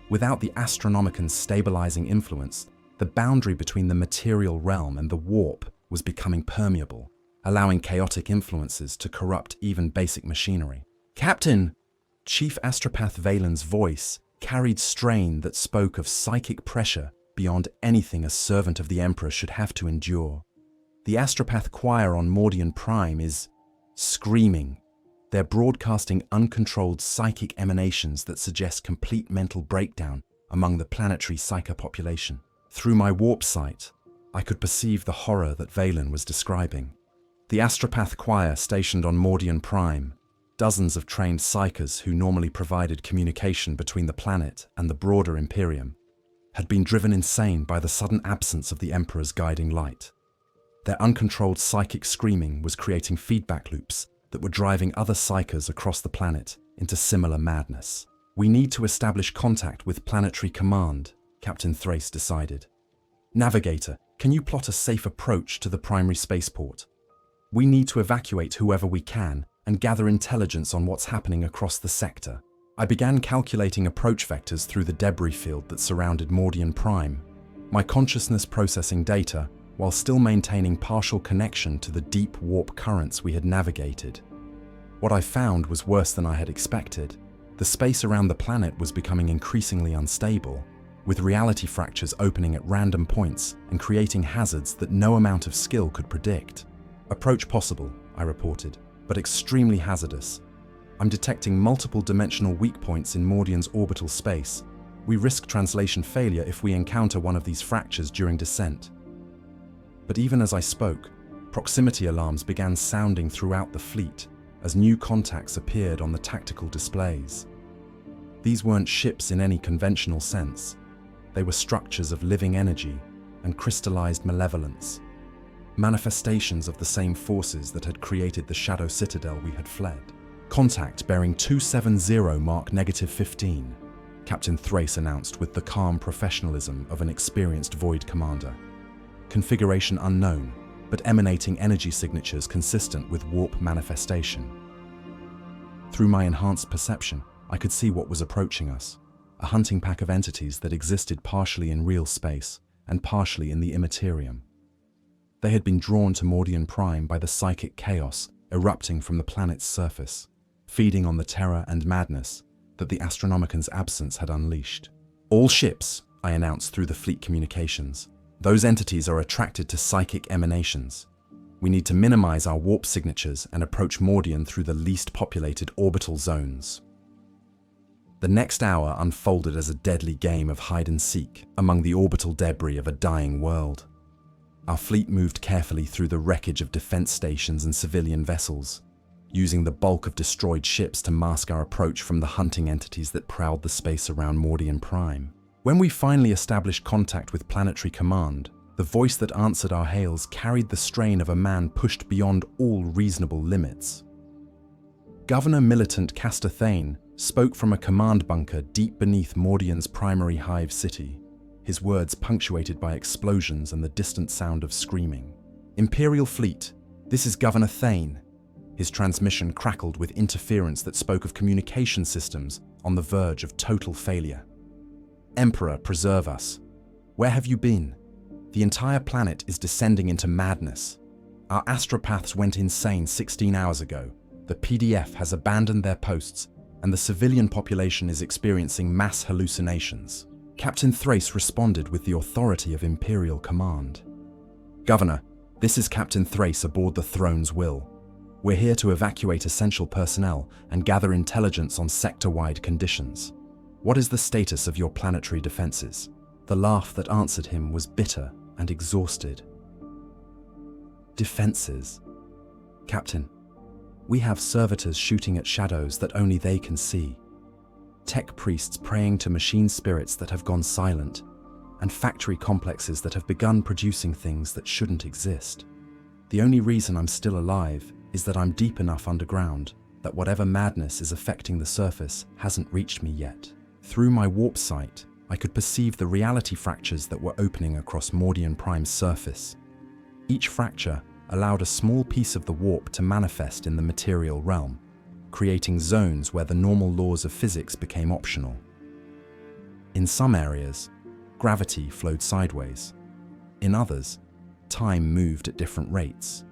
Without the Astronomican's stabilizing influence, the boundary between the material realm and the warp was becoming permeable, allowing chaotic influences to corrupt even basic machinery. "Captain!" Chief Astropath Valen's voice carried strain that spoke of psychic pressure beyond anything a servant of the Emperor should have to endure. "The Astropath choir on Mordian Prime is screaming. They're broadcasting uncontrolled psychic emanations that suggest complete mental breakdown among the planetary psychopopulation." Through my warp sight, I could perceive the horror that Valen was describing. The Astropath choir stationed on Mordian Prime, dozens of trained psychers who normally provided communication between the planet and the broader Imperium, had been driven insane by the sudden absence of the Emperor's guiding light. Their uncontrolled psychic screaming was creating feedback loops that were driving other psychers across the planet into similar madness. "We need to establish contact with planetary command," Captain Thrace decided. "Navigator, can you plot a safe approach to the primary spaceport? We need to evacuate whoever we can and gather intelligence on what's happening across the sector." I began calculating approach vectors through the debris field that surrounded Mordian Prime, my consciousness processing data while still maintaining partial connection to the deep warp currents we had navigated. What I found was worse than I had expected. The space around the planet was becoming increasingly unstable, with reality fractures opening at random points and creating hazards that no amount of skill could predict. "Approach possible," I reported, "but extremely hazardous. I'm detecting multiple dimensional weak points in Mordian's orbital space. We risk translation failure if we encounter one of these fractures during descent." But even as I spoke, proximity alarms began sounding throughout the fleet as new contacts appeared on the tactical displays. These weren't ships in any conventional sense. They were structures of living energy and crystallized malevolence, manifestations of the same forces that had created the Shadow Citadel we had fled. Contact bearing 270 mark -15, Captain Thrace announced with the calm professionalism of an experienced Void commander. Configuration unknown, but emanating energy signatures consistent with warp manifestation. Through my enhanced perception, I could see what was approaching us, a hunting pack of entities that existed partially in real space and partially in the immaterium. They had been drawn to Mordian Prime by the psychic chaos erupting from the planet's surface, feeding on the terror and madness that the Astronomican's absence had unleashed. All ships, I announced through the fleet communications. Those entities are attracted to psychic emanations. We need to minimize our warp signatures and approach Mordian through the least populated orbital zones. The next hour unfolded as a deadly game of hide-and-seek among the orbital debris of a dying world. Our fleet moved carefully through the wreckage of defense stations and civilian vessels, using the bulk of destroyed ships to mask our approach from the hunting entities that prowled the space around Mordian Prime. When we finally established contact with Planetary Command, the voice that answered our hails carried the strain of a man pushed beyond all reasonable limits. Governor Militant Corthain spoke from a command bunker deep beneath Mordian's primary hive city, his words punctuated by explosions and the distant sound of screaming. "Imperial Fleet, this is Governor Thane." His transmission crackled with interference that spoke of communication systems on the verge of total failure. "Emperor, preserve us. Where have you been? The entire planet is descending into madness. Our Astropaths went insane 16 hours ago. The PDF has abandoned their posts, and the civilian population is experiencing mass hallucinations." Captain Thrace responded with the authority of Imperial Command. "Governor, this is Captain Thrace aboard the Throne's Will. We're here to evacuate essential personnel and gather intelligence on sector-wide conditions. What is the status of your planetary defenses?" The laugh that answered him was bitter and exhausted. "Defenses? Captain, we have servitors shooting at shadows that only they can see. Tech priests praying to machine spirits that have gone silent, and factory complexes that have begun producing things that shouldn't exist. The only reason I'm still alive is that I'm deep enough underground that whatever madness is affecting the surface hasn't reached me yet. Through my warp sight, I could perceive the reality fractures that were opening across Mordian Prime's surface. Each fracture allowed a small piece of the warp to manifest in the material realm, creating zones where the normal laws of physics became optional. In some areas, gravity flowed sideways. In others, time moved at different rates.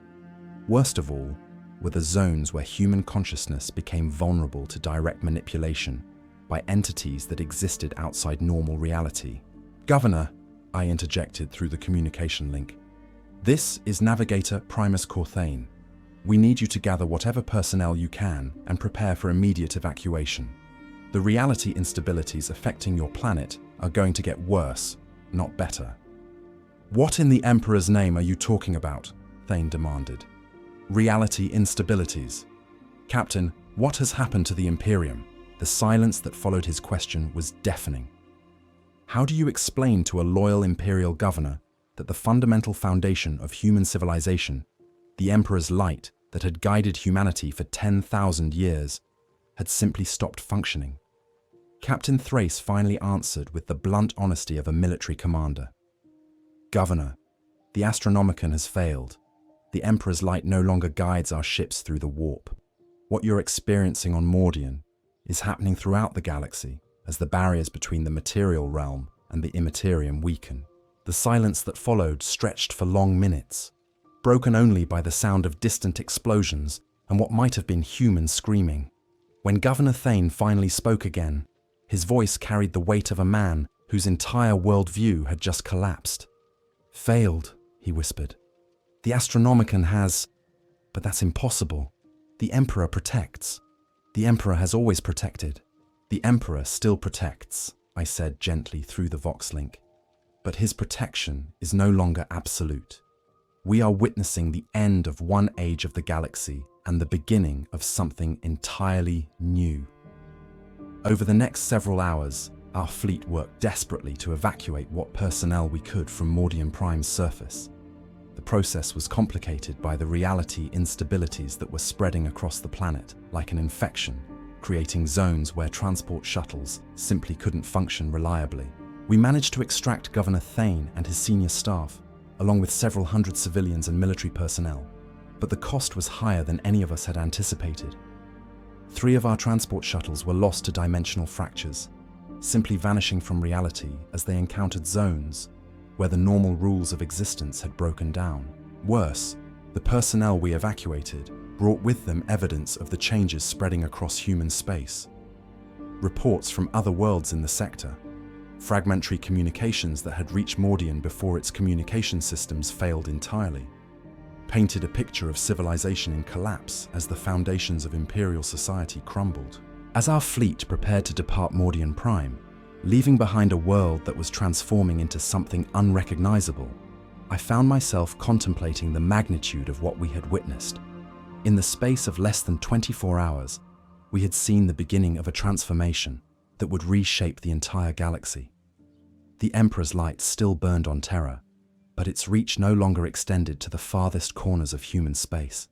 Worst of all were the zones where human consciousness became vulnerable to direct manipulation by entities that existed outside normal reality. "Governor," I interjected through the communication link, "this is Navigator Primus Corthain. We need you to gather whatever personnel you can and prepare for immediate evacuation. The reality instabilities affecting your planet are going to get worse, not better." "What in the Emperor's name are you talking about?" Thane demanded. "Reality instabilities. Captain, what has happened to the Imperium?" The silence that followed his question was deafening. How do you explain to a loyal Imperial governor that the fundamental foundation of human civilization, the Emperor's light that had guided humanity for 10,000 years, had simply stopped functioning? Captain Thrace finally answered with the blunt honesty of a military commander. "Governor, the Astronomican has failed. The Emperor's light no longer guides our ships through the warp. What you're experiencing on Mordian is happening throughout the galaxy as the barriers between the material realm and the immaterium weaken." The silence that followed stretched for long minutes, broken only by the sound of distant explosions and what might have been human screaming. When Governor Thane finally spoke again, his voice carried the weight of a man whose entire worldview had just collapsed. "Failed," he whispered. "The Astronomican has... but that's impossible. The Emperor protects. The Emperor has always protected. The Emperor still protects," I said gently through the Vox link. "But his protection is no longer absolute. We are witnessing the end of one age of the galaxy and the beginning of something entirely new." Over the next several hours, our fleet worked desperately to evacuate what personnel we could from Mordian Prime's surface. The process was complicated by the reality instabilities that were spreading across the planet like an infection, creating zones where transport shuttles simply couldn't function reliably. We managed to extract Governor Thane and his senior staff, along with several hundred civilians and military personnel, but the cost was higher than any of us had anticipated. 3 of our transport shuttles were lost to dimensional fractures, simply vanishing from reality as they encountered zones where the normal rules of existence had broken down. Worse, the personnel we evacuated brought with them evidence of the changes spreading across human space. Reports from other worlds in the sector, fragmentary communications that had reached Mordian before its communication systems failed entirely, painted a picture of civilization in collapse as the foundations of imperial society crumbled. As our fleet prepared to depart Mordian Prime, leaving behind a world that was transforming into something unrecognizable, I found myself contemplating the magnitude of what we had witnessed. In the space of less than 24 hours, we had seen the beginning of a transformation that would reshape the entire galaxy. The Emperor's light still burned on Terra, but its reach no longer extended to the farthest corners of human space.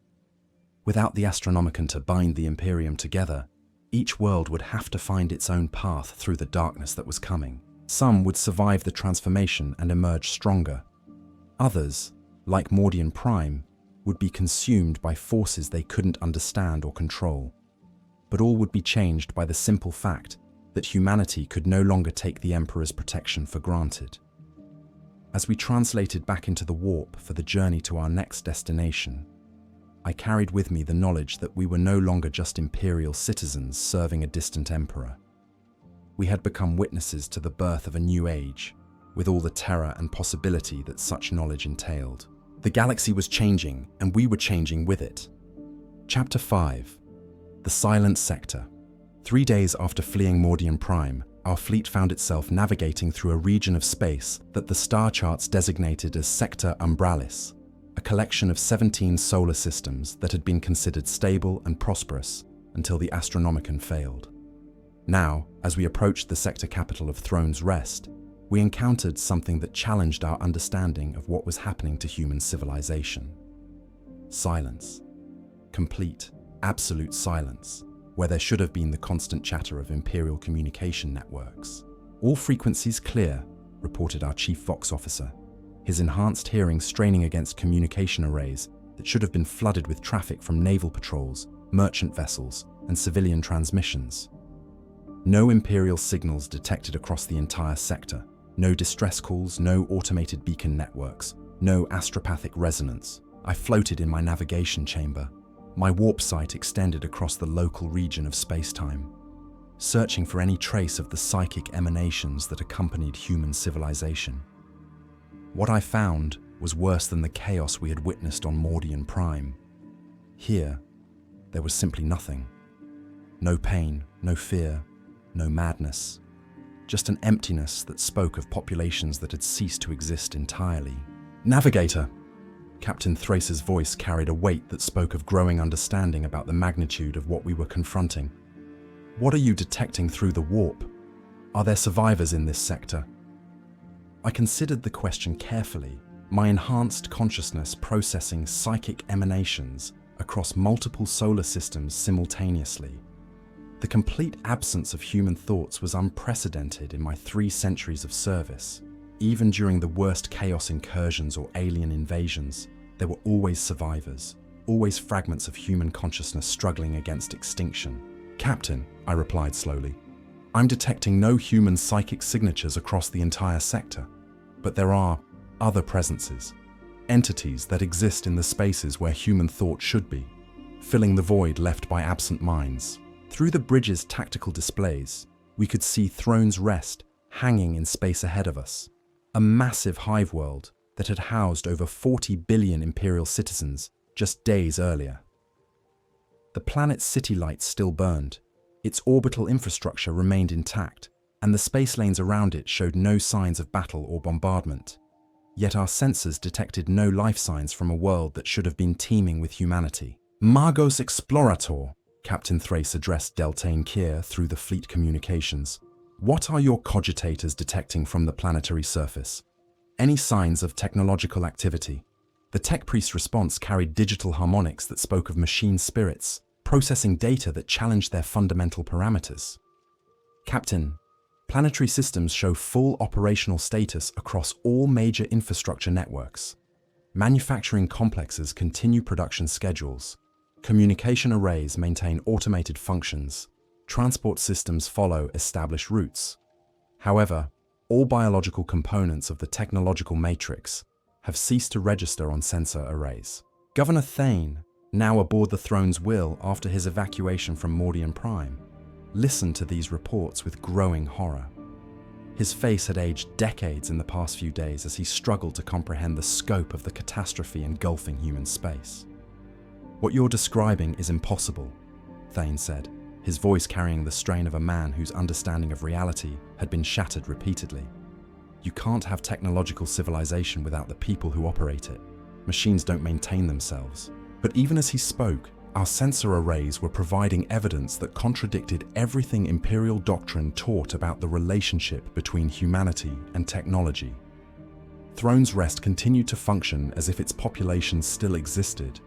Without the Astronomican to bind the Imperium together, each world would have to find its own path through the darkness that was coming. Some would survive the transformation and emerge stronger. Others, like Mordian Prime, would be consumed by forces they couldn't understand or control. But all would be changed by the simple fact that humanity could no longer take the Emperor's protection for granted. As we translated back into the warp for the journey to our next destination, I carried with me the knowledge that we were no longer just imperial citizens serving a distant emperor. We had become witnesses to the birth of a new age, with all the terror and possibility that such knowledge entailed. The galaxy was changing, and we were changing with it. Chapter 5. The Silent Sector. 3 days after fleeing Mordian Prime, our fleet found itself navigating through a region of space that the star charts designated as Sector Umbralis, a collection of 17 solar systems that had been considered stable and prosperous until the Astronomican failed. Now, as we approached the sector capital of Throne's Rest, we encountered something that challenged our understanding of what was happening to human civilization. Silence. Complete, absolute silence, where there should have been the constant chatter of Imperial communication networks. All frequencies clear, reported our chief Vox officer, his enhanced hearing straining against communication arrays that should have been flooded with traffic from naval patrols, merchant vessels, and civilian transmissions. No Imperial signals detected across the entire sector, no distress calls, no automated beacon networks, no astropathic resonance. I floated in my navigation chamber. My warp sight extended across the local region of space-time, searching for any trace of the psychic emanations that accompanied human civilization. What I found was worse than the chaos we had witnessed on Mordian Prime. Here, there was simply nothing. No pain, no fear, no madness. Just an emptiness that spoke of populations that had ceased to exist entirely. Navigator! Captain Thrace's voice carried a weight that spoke of growing understanding about the magnitude of what we were confronting. What are you detecting through the warp? Are there survivors in this sector? I considered the question carefully, my enhanced consciousness processing psychic emanations across multiple solar systems simultaneously. The complete absence of human thoughts was unprecedented in my 3 centuries of service. Even during the worst chaos incursions or alien invasions, there were always survivors, always fragments of human consciousness struggling against extinction. Captain, I replied slowly, I'm detecting no human psychic signatures across the entire sector, but there are other presences, entities that exist in the spaces where human thought should be, filling the void left by absent minds. Through the bridge's tactical displays, we could see Throne's Rest hanging in space ahead of us, a massive hive world that had housed over 40 billion Imperial citizens just days earlier. The planet's city lights still burned, its orbital infrastructure remained intact, and the space lanes around it showed no signs of battle or bombardment. Yet our sensors detected no life signs from a world that should have been teeming with humanity. Magos Explorator, Captain Thrace addressed Deltane Kier through the fleet communications. What are your cogitators detecting from the planetary surface? Any signs of technological activity? The tech priest's response carried digital harmonics that spoke of machine spirits, processing data that challenged their fundamental parameters. Captain, planetary systems show full operational status across all major infrastructure networks. Manufacturing complexes continue production schedules. Communication arrays maintain automated functions. Transport systems follow established routes. However, all biological components of the technological matrix have ceased to register on sensor arrays. Governor Thane, now aboard the throne's wheel after his evacuation from Mordian Prime, listened to these reports with growing horror. His face had aged decades in the past few days as he struggled to comprehend the scope of the catastrophe engulfing human space. "What you're describing is impossible," Thane said, his voice carrying the strain of a man whose understanding of reality had been shattered repeatedly. "You can't have technological civilization without the people who operate it. Machines don't maintain themselves." But even as he spoke, our sensor arrays were providing evidence that contradicted everything Imperial doctrine taught about the relationship between humanity and technology. Throne's Rest continued to function as if its population still existed,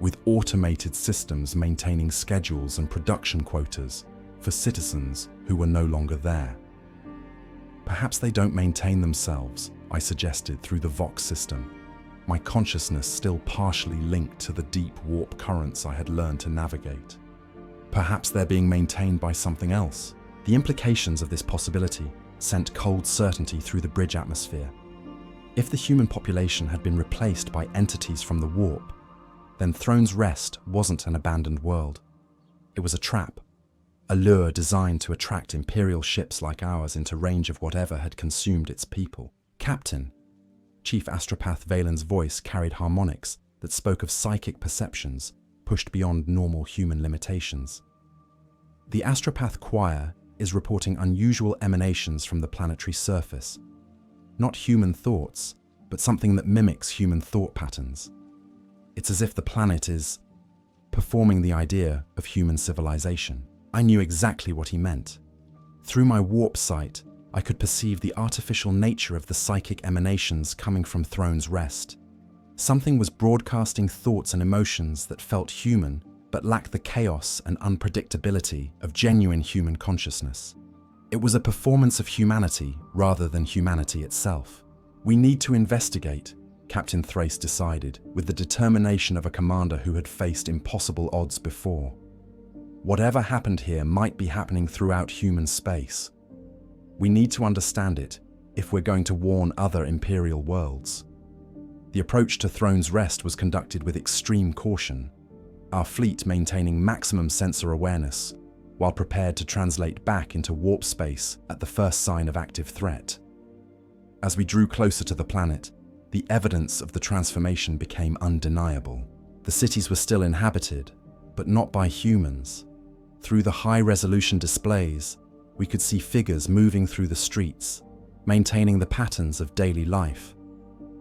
with automated systems maintaining schedules and production quotas for citizens who were no longer there. "Perhaps they don't maintain themselves," I suggested through the Vox system, my consciousness still partially linked to the deep warp currents I had learned to navigate. "Perhaps they're being maintained by something else." The implications of this possibility sent cold certainty through the bridge atmosphere. If the human population had been replaced by entities from the warp, then Throne's Rest wasn't an abandoned world. It was a trap, a lure designed to attract Imperial ships like ours into range of whatever had consumed its people. "Captain," Chief Astropath Valen's voice carried harmonics that spoke of psychic perceptions pushed beyond normal human limitations. "The Astropath Choir is reporting unusual emanations from the planetary surface. Not human thoughts, but something that mimics human thought patterns. It's as if the planet is performing the idea of human civilization." I knew exactly what he meant. Through my warp sight, I could perceive the artificial nature of the psychic emanations coming from Throne's Rest. Something was broadcasting thoughts and emotions that felt human, but lacked the chaos and unpredictability of genuine human consciousness. It was a performance of humanity rather than humanity itself. "We need to investigate," Captain Thrace decided, with the determination of a commander who had faced impossible odds before. "Whatever happened here might be happening throughout human space. We need to understand it if we're going to warn other Imperial worlds." The approach to Throne's Rest was conducted with extreme caution, our fleet maintaining maximum sensor awareness, while prepared to translate back into warp space at the first sign of active threat. As we drew closer to the planet, the evidence of the transformation became undeniable. The cities were still inhabited, but not by humans. Through the high-resolution displays, we could see figures moving through the streets, maintaining the patterns of daily life.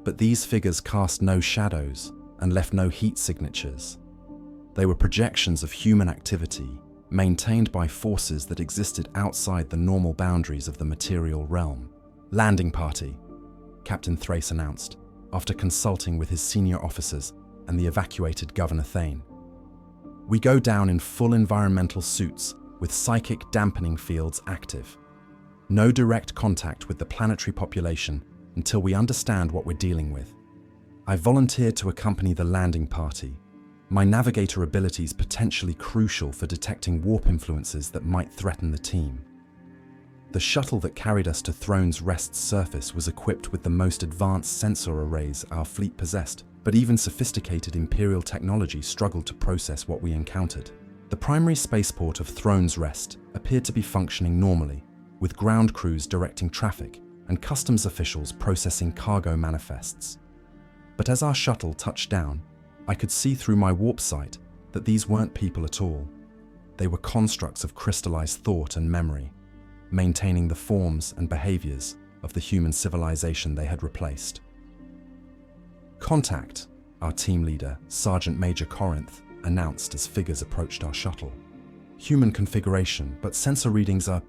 But these figures cast no shadows and left no heat signatures. They were projections of human activity, maintained by forces that existed outside the normal boundaries of the material realm. "Landing party," Captain Thrace announced, after consulting with his senior officers and the evacuated Governor Thane. "We go down in full environmental suits with psychic dampening fields active. No direct contact with the planetary population until we understand what we're dealing with. I volunteered to accompany the landing party, my navigator abilities potentially crucial for detecting warp influences that might threaten the team. The shuttle that carried us to Throne's Rest's surface was equipped with the most advanced sensor arrays our fleet possessed, but even sophisticated Imperial technology struggled to process what we encountered. The primary spaceport of Throne's Rest appeared to be functioning normally, with ground crews directing traffic and customs officials processing cargo manifests. But as our shuttle touched down, I could see through my warp sight that these weren't people at all. They were constructs of crystallized thought and memory, maintaining the forms and behaviors of the human civilization they had replaced. "Contact," our team leader, Sergeant Major Corinth, announced as figures approached our shuttle. "Human configuration, but sensor readings are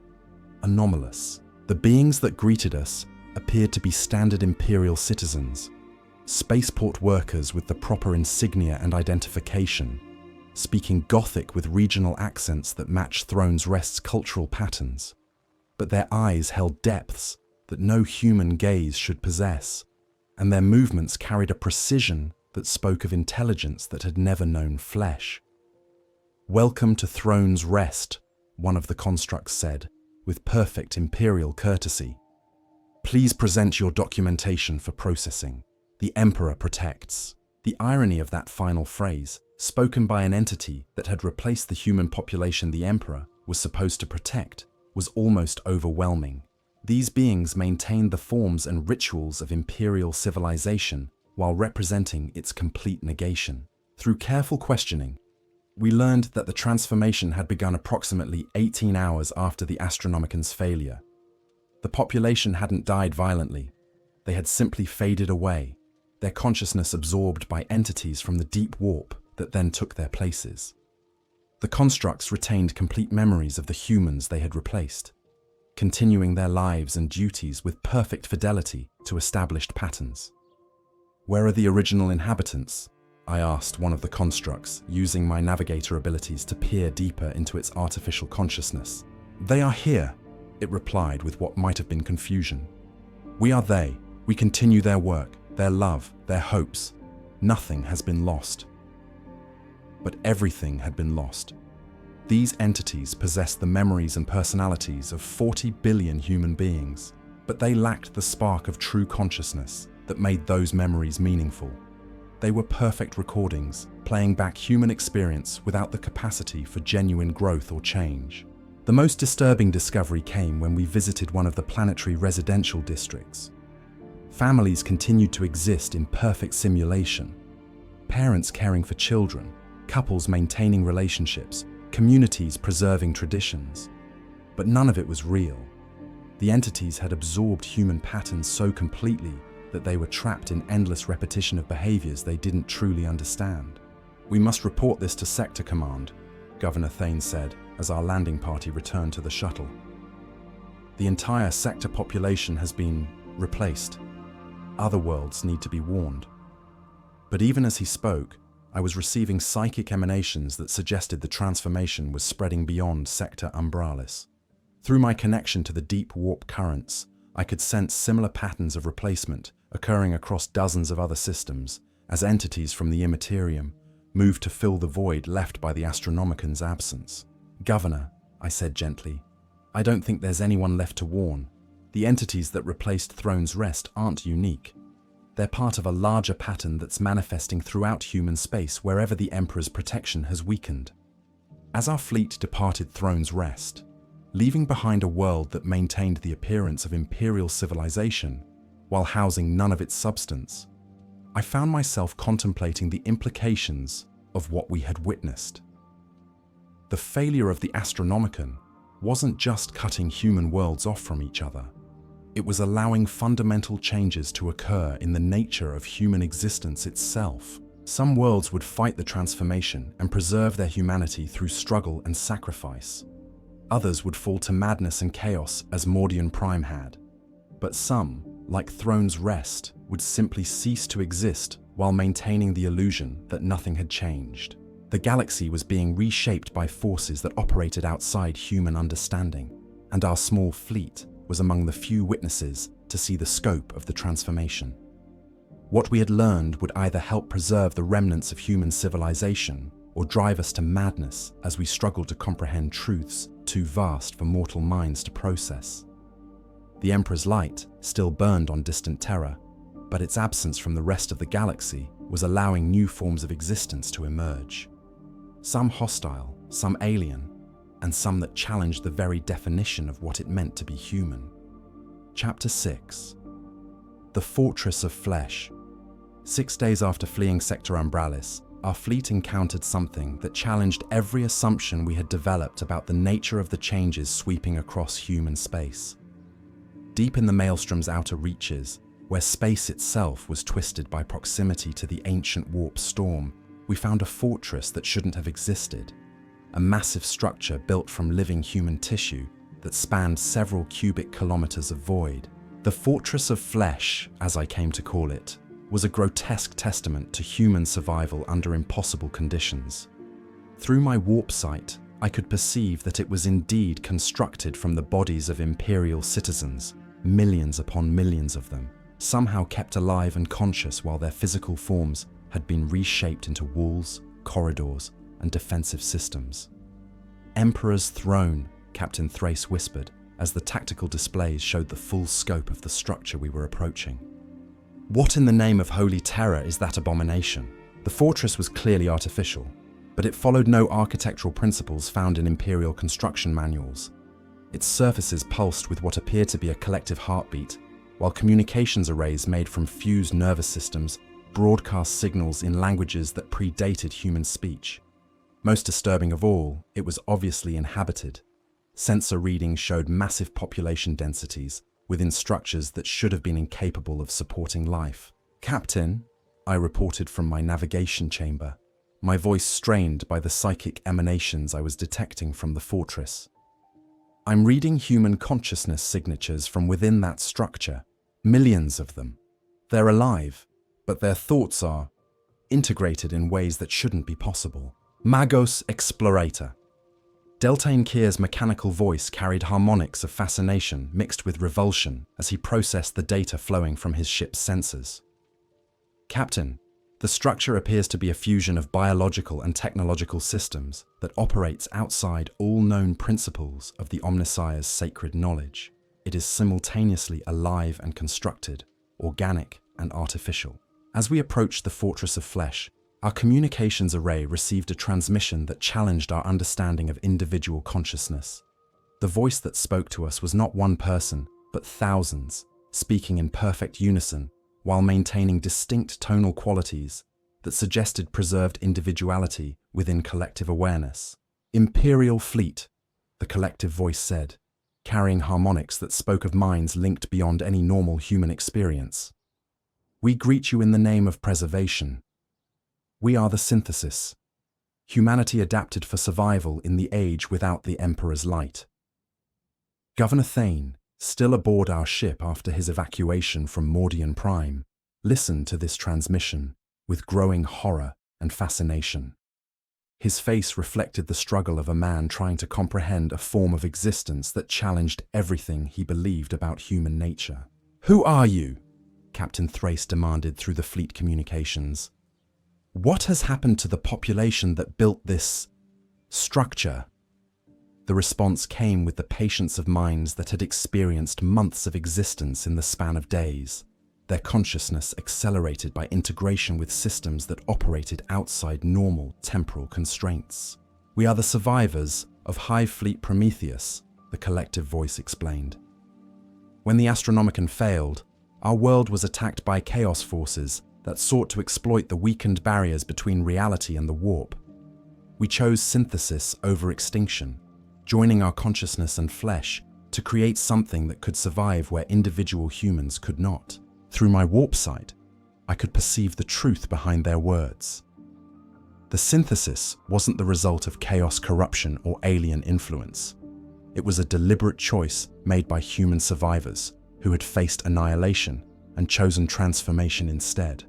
anomalous." The beings that greeted us appeared to be standard Imperial citizens, Spaceport workers with the proper insignia and identification, speaking Gothic with regional accents that match Thrones Rest's cultural patterns. But their eyes held depths that no human gaze should possess, and their movements carried a precision that spoke of intelligence that had never known flesh. "Welcome to Thrones Rest," one of the constructs said, with perfect imperial courtesy. "Please present your documentation for processing. The Emperor protects." The irony of that final phrase, spoken by an entity that had replaced the human population the Emperor was supposed to protect, was almost overwhelming. These beings maintained the forms and rituals of imperial civilization while representing its complete negation. Through careful questioning, we learned that the transformation had begun approximately 18 hours after the Astronomican's failure. The population hadn't died violently. They had simply faded away, their consciousness absorbed by entities from the deep warp that then took their places. The constructs retained complete memories of the humans they had replaced, continuing their lives and duties with perfect fidelity to established patterns. "Where are the original inhabitants?" I asked one of the constructs, using my navigator abilities to peer deeper into its artificial consciousness. "They are here," it replied with what might have been confusion. "We are they. We continue their work, their love, their hopes. Nothing has been lost." But everything had been lost. These entities possessed the memories and personalities of 40 billion human beings, but they lacked the spark of true consciousness that made those memories meaningful. They were perfect recordings, playing back human experience without the capacity for genuine growth or change. The most disturbing discovery came when we visited one of the planetary residential districts. Families continued to exist in perfect simulation. Parents caring for children, couples maintaining relationships, communities preserving traditions. But none of it was real. The entities had absorbed human patterns so completely that they were trapped in endless repetition of behaviors they didn't truly understand. "We must report this to Sector Command," Governor Thane said as our landing party returned to the shuttle. "The entire sector population has been replaced. Other worlds need to be warned." But even as he spoke, I was receiving psychic emanations that suggested the transformation was spreading beyond Sector Umbralis. Through my connection to the deep warp currents, I could sense similar patterns of replacement occurring across dozens of other systems as entities from the Immaterium moved to fill the void left by the Astronomican's absence. "Governor," I said gently, "I don't think there's anyone left to warn. The entities that replaced Thrones Rest aren't unique. They're part of a larger pattern that's manifesting throughout human space wherever the Emperor's protection has weakened." As our fleet departed Thrones Rest, leaving behind a world that maintained the appearance of imperial civilization while housing none of its substance, I found myself contemplating the implications of what we had witnessed. The failure of the Astronomican wasn't just cutting human worlds off from each other. It was allowing fundamental changes to occur in the nature of human existence itself. Some worlds would fight the transformation and preserve their humanity through struggle and sacrifice. Others would fall to madness and chaos as Mordian Prime had. But some, like Thrones Rest, would simply cease to exist while maintaining the illusion that nothing had changed. The galaxy was being reshaped by forces that operated outside human understanding, and our small fleet was among the few witnesses to see the scope of the transformation. What we had learned would either help preserve the remnants of human civilization or drive us to madness as we struggled to comprehend truths too vast for mortal minds to process. The Emperor's light still burned on distant Terra, but its absence from the rest of the galaxy was allowing new forms of existence to emerge. Some hostile, some alien, and some that challenged the very definition of what it meant to be human. Chapter 6. The Fortress of Flesh. 6 days after fleeing Sector Umbralis, our fleet encountered something that challenged every assumption we had developed about the nature of the changes sweeping across human space. Deep in the Maelstrom's outer reaches, where space itself was twisted by proximity to the ancient warp storm, we found a fortress that shouldn't have existed. A massive structure built from living human tissue that spanned several cubic kilometers of void. The Fortress of Flesh, as I came to call it, was a grotesque testament to human survival under impossible conditions. Through my warp sight, I could perceive that it was indeed constructed from the bodies of imperial citizens, millions upon millions of them, somehow kept alive and conscious while their physical forms had been reshaped into walls, corridors, and defensive systems. "Emperor's throne," Captain Thrace whispered, as the tactical displays showed the full scope of the structure we were approaching. "What in the name of holy terror is that abomination?" The fortress was clearly artificial, but it followed no architectural principles found in imperial construction manuals. Its surfaces pulsed with what appeared to be a collective heartbeat, while communications arrays made from fused nervous systems broadcast signals in languages that predated human speech. Most disturbing of all, it was obviously inhabited. Sensor readings showed massive population densities within structures that should have been incapable of supporting life. "Captain," I reported from my navigation chamber, my voice strained by the psychic emanations I was detecting from the fortress. "I'm reading human consciousness signatures from within that structure, millions of them. They're alive, but their thoughts are integrated in ways that shouldn't be possible." "Magos Explorator." Deltane Kier's mechanical voice carried harmonics of fascination mixed with revulsion as he processed the data flowing from his ship's sensors. "Captain, the structure appears to be a fusion of biological and technological systems that operates outside all known principles of the Omnissiah's sacred knowledge. It is simultaneously alive and constructed, organic and artificial." As we approached the Fortress of Flesh, our communications array received a transmission that challenged our understanding of individual consciousness. The voice that spoke to us was not one person, but thousands, speaking in perfect unison while maintaining distinct tonal qualities that suggested preserved individuality within collective awareness. "Imperial Fleet," the collective voice said, carrying harmonics that spoke of minds linked beyond any normal human experience. "We greet you in the name of preservation. We are the synthesis, humanity adapted for survival in the age without the Emperor's light." Governor Thane, still aboard our ship after his evacuation from Mordian Prime, listened to this transmission with growing horror and fascination. His face reflected the struggle of a man trying to comprehend a form of existence that challenged everything he believed about human nature. "Who are you?" Captain Thrace demanded through the fleet communications. "What has happened to the population that built this structure?" The response came with the patience of minds that had experienced months of existence in the span of days, their consciousness accelerated by integration with systems that operated outside normal temporal constraints. "We are the survivors of Hive Fleet Prometheus," the collective voice explained. "When the Astronomican failed, our world was attacked by chaos forces that sought to exploit the weakened barriers between reality and the warp. We chose synthesis over extinction, joining our consciousness and flesh to create something that could survive where individual humans could not. Through my warp sight, I could perceive the truth behind their words. The synthesis wasn't the result of chaos, corruption, or alien influence. It was a deliberate choice made by human survivors who had faced annihilation and chosen transformation instead.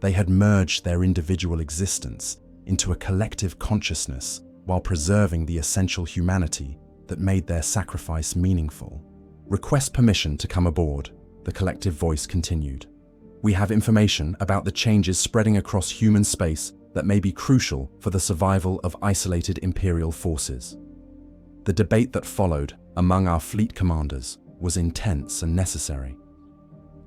They had merged their individual existence into a collective consciousness while preserving the essential humanity that made their sacrifice meaningful. "Request permission to come aboard," the collective voice continued. "We have information about the changes spreading across human space that may be crucial for the survival of isolated Imperial forces." The debate that followed among our fleet commanders was intense and necessary.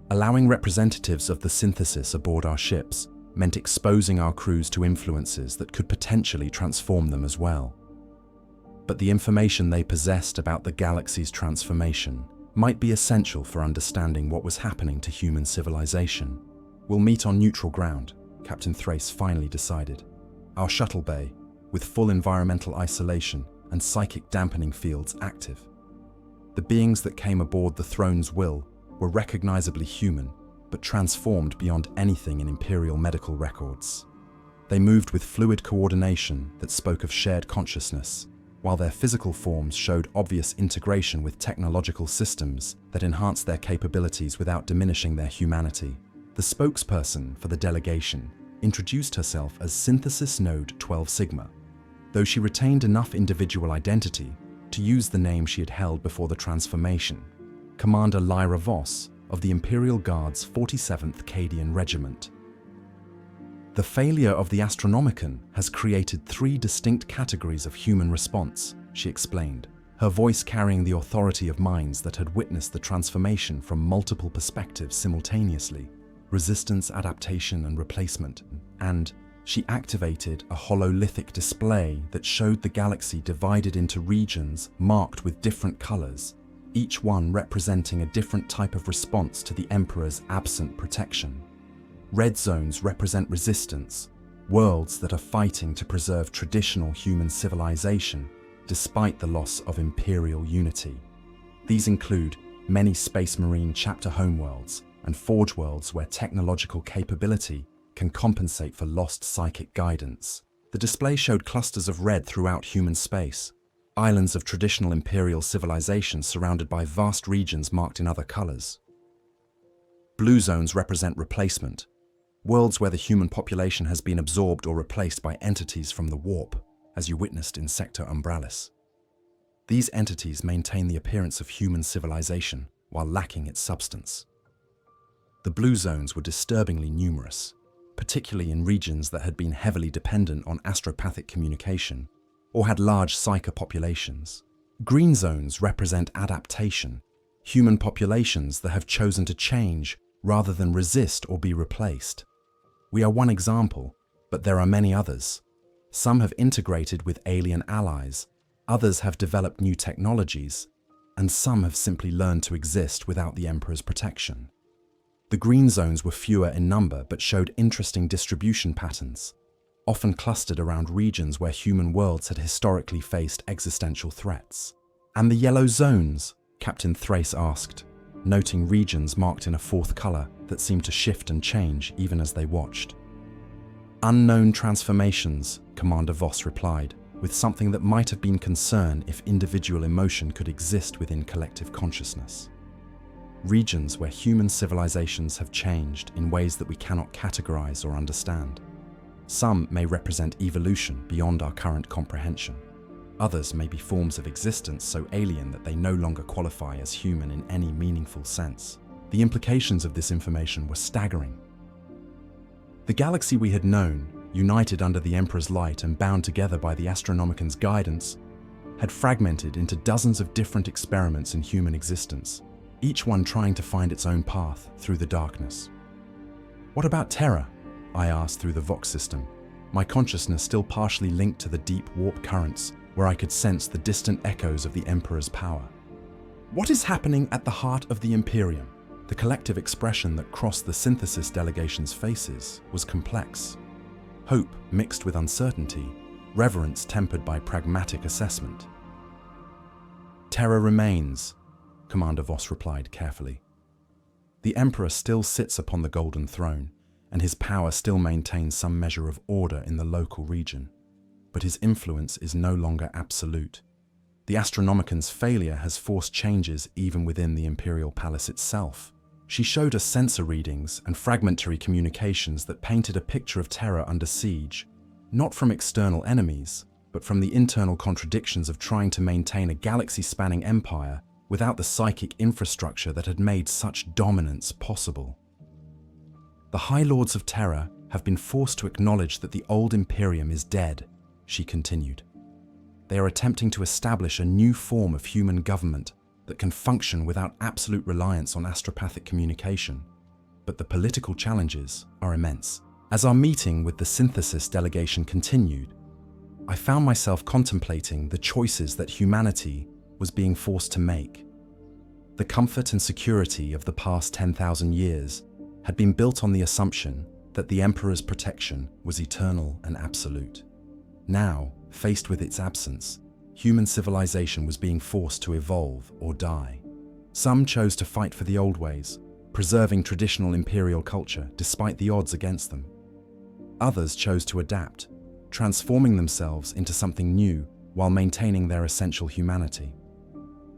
Allowing representatives of the synthesis aboard our ships meant exposing our crews to influences that could potentially transform them as well. But the information they possessed about the galaxy's transformation might be essential for understanding what was happening to human civilization. "We'll meet on neutral ground," Captain Thrace finally decided. "Our shuttle bay, with full environmental isolation and psychic dampening fields active." The beings that came aboard the Throne's Will were recognizably human, but transformed beyond anything in Imperial medical records. They moved with fluid coordination that spoke of shared consciousness, while their physical forms showed obvious integration with technological systems that enhanced their capabilities without diminishing their humanity. The spokesperson for the delegation introduced herself as Synthesis Node 12 Sigma, though she retained enough individual identity to use the name she had held before the transformation, Commander Lyra Voss of the Imperial Guard's 47th Cadian Regiment. The failure of the Astronomican has created 3 distinct categories of human response, she explained, her voice carrying the authority of minds that had witnessed the transformation from multiple perspectives simultaneously: resistance, adaptation, and replacement. And she activated a hololithic display that showed the galaxy divided into regions marked with different colors, each one representing a different type of response to the Emperor's absent protection. Red zones represent resistance, worlds that are fighting to preserve traditional human civilization despite the loss of Imperial unity. These include many Space Marine chapter homeworlds and forge worlds where technological capability can compensate for lost psychic guidance. The display showed clusters of red throughout human space, islands of traditional Imperial civilization surrounded by vast regions marked in other colors. Blue zones represent replacement, worlds where the human population has been absorbed or replaced by entities from the warp, as you witnessed in Sector Umbralis. These entities maintain the appearance of human civilization while lacking its substance. The blue zones were disturbingly numerous, particularly in regions that had been heavily dependent on astropathic communication or had large psyker populations. Green zones represent adaptation, human populations that have chosen to change rather than resist or be replaced. We are one example, but there are many others. Some have integrated with alien allies, others have developed new technologies, and some have simply learned to exist without the Emperor's protection. The green zones were fewer in number but showed interesting distribution patterns, often clustered around regions where human worlds had historically faced existential threats. "And the yellow zones?" Captain Thrace asked, noting regions marked in a 4th color that seemed to shift and change even as they watched. "Unknown transformations," Commander Voss replied, with something that might have been concern if individual emotion could exist within collective consciousness. Regions where human civilizations have changed in ways that we cannot categorize or understand. Some may represent evolution beyond our current comprehension. Others may be forms of existence so alien that they no longer qualify as human in any meaningful sense. The implications of this information were staggering. The galaxy we had known, united under the Emperor's light and bound together by the Astronomican's guidance, had fragmented into dozens of different experiments in human existence, each one trying to find its own path through the darkness. "What about Terra?" I asked through the Vox system, my consciousness still partially linked to the deep warp currents where I could sense the distant echoes of the Emperor's power. "What is happening at the heart of the Imperium?" The collective expression that crossed the synthesis delegation's faces was complex. Hope mixed with uncertainty, reverence tempered by pragmatic assessment. "Terra remains," Commander Voss replied carefully. "The Emperor still sits upon the Golden Throne, and his power still maintains some measure of order in the local region. But his influence is no longer absolute. The Astronomican's failure has forced changes even within the Imperial Palace itself. She showed us sensor readings and fragmentary communications that painted a picture of Terra under siege, not from external enemies, but from the internal contradictions of trying to maintain a galaxy-spanning empire without the psychic infrastructure that had made such dominance possible. The High Lords of Terra have been forced to acknowledge that the old Imperium is dead," she continued. "They are attempting to establish a new form of human government that can function without absolute reliance on astropathic communication, but the political challenges are immense." As our meeting with the synthesis delegation continued, I found myself contemplating the choices that humanity was being forced to make. The comfort and security of the past 10,000 years had been built on the assumption that the Emperor's protection was eternal and absolute. Now, faced with its absence, human civilization was being forced to evolve or die. Some chose to fight for the old ways, preserving traditional imperial culture despite the odds against them. Others chose to adapt, transforming themselves into something new while maintaining their essential humanity.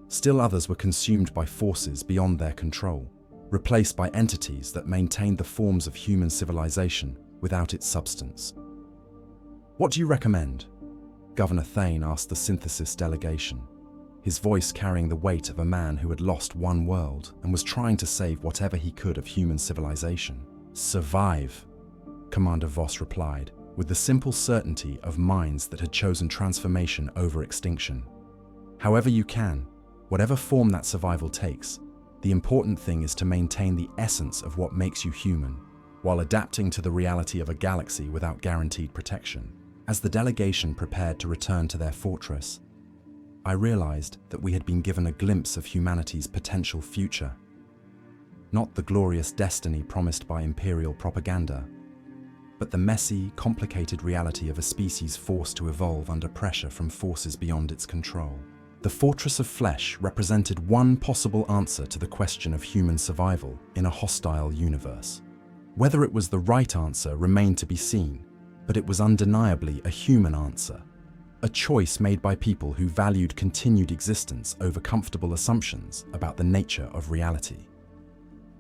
Still others were consumed by forces beyond their control, replaced by entities that maintained the forms of human civilization without its substance. "What do you recommend?" Governor Thane asked the synthesis delegation, his voice carrying the weight of a man who had lost one world and was trying to save whatever he could of human civilization. "Survive," Commander Voss replied, with the simple certainty of minds that had chosen transformation over extinction. "However you can, whatever form that survival takes, the important thing is to maintain the essence of what makes you human, while adapting to the reality of a galaxy without guaranteed protection." As the delegation prepared to return to their fortress, I realized that we had been given a glimpse of humanity's potential future. Not the glorious destiny promised by imperial propaganda, but the messy, complicated reality of a species forced to evolve under pressure from forces beyond its control. The Fortress of Flesh represented one possible answer to the question of human survival in a hostile universe. Whether it was the right answer remained to be seen, but it was undeniably a human answer, a choice made by people who valued continued existence over comfortable assumptions about the nature of reality.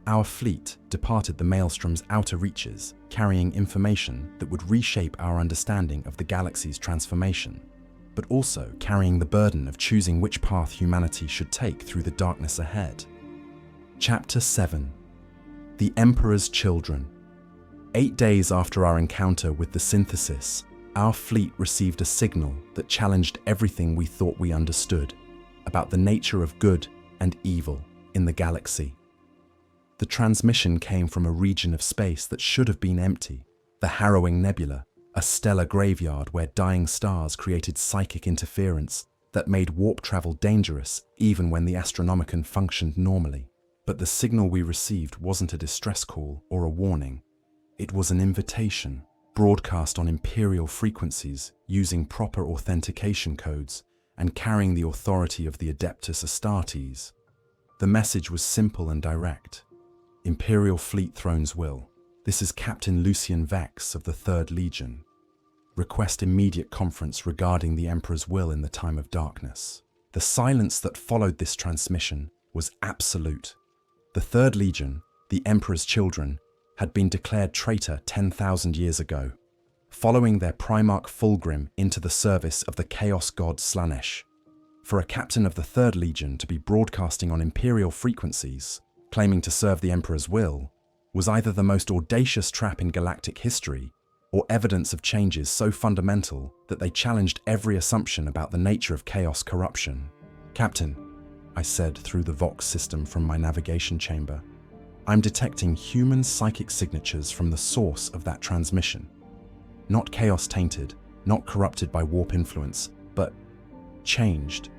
Our fleet departed the Maelstrom's outer reaches, carrying information that would reshape our understanding of the galaxy's transformation, but also carrying the burden of choosing which path humanity should take through the darkness ahead. Chapter 7: The Emperor's Children. 8 days after our encounter with the synthesis, our fleet received a signal that challenged everything we thought we understood about the nature of good and evil in the galaxy. The transmission came from a region of space that should have been empty, the Harrowing Nebula, a stellar graveyard where dying stars created psychic interference that made warp travel dangerous even when the Astronomican functioned normally. But the signal we received wasn't a distress call or a warning. It was an invitation, broadcast on imperial frequencies using proper authentication codes and carrying the authority of the Adeptus Astartes. The message was simple and direct. Imperial Fleet Throne's will. This is Captain Lucien Vex of the 3rd Legion. Request immediate conference regarding the Emperor's will in the time of darkness. The silence that followed this transmission was absolute. The 3rd Legion, the Emperor's children, had been declared traitor 10,000 years ago, following their Primarch Fulgrim into the service of the Chaos God Slanesh. For a captain of the 3rd Legion to be broadcasting on Imperial frequencies, claiming to serve the Emperor's will, was either the most audacious trap in galactic history or evidence of changes so fundamental that they challenged every assumption about the nature of chaos corruption. "Captain," I said through the Vox system from my navigation chamber, "I'm detecting human psychic signatures from the source of that transmission. Not chaos-tainted, not corrupted by warp influence, but changed.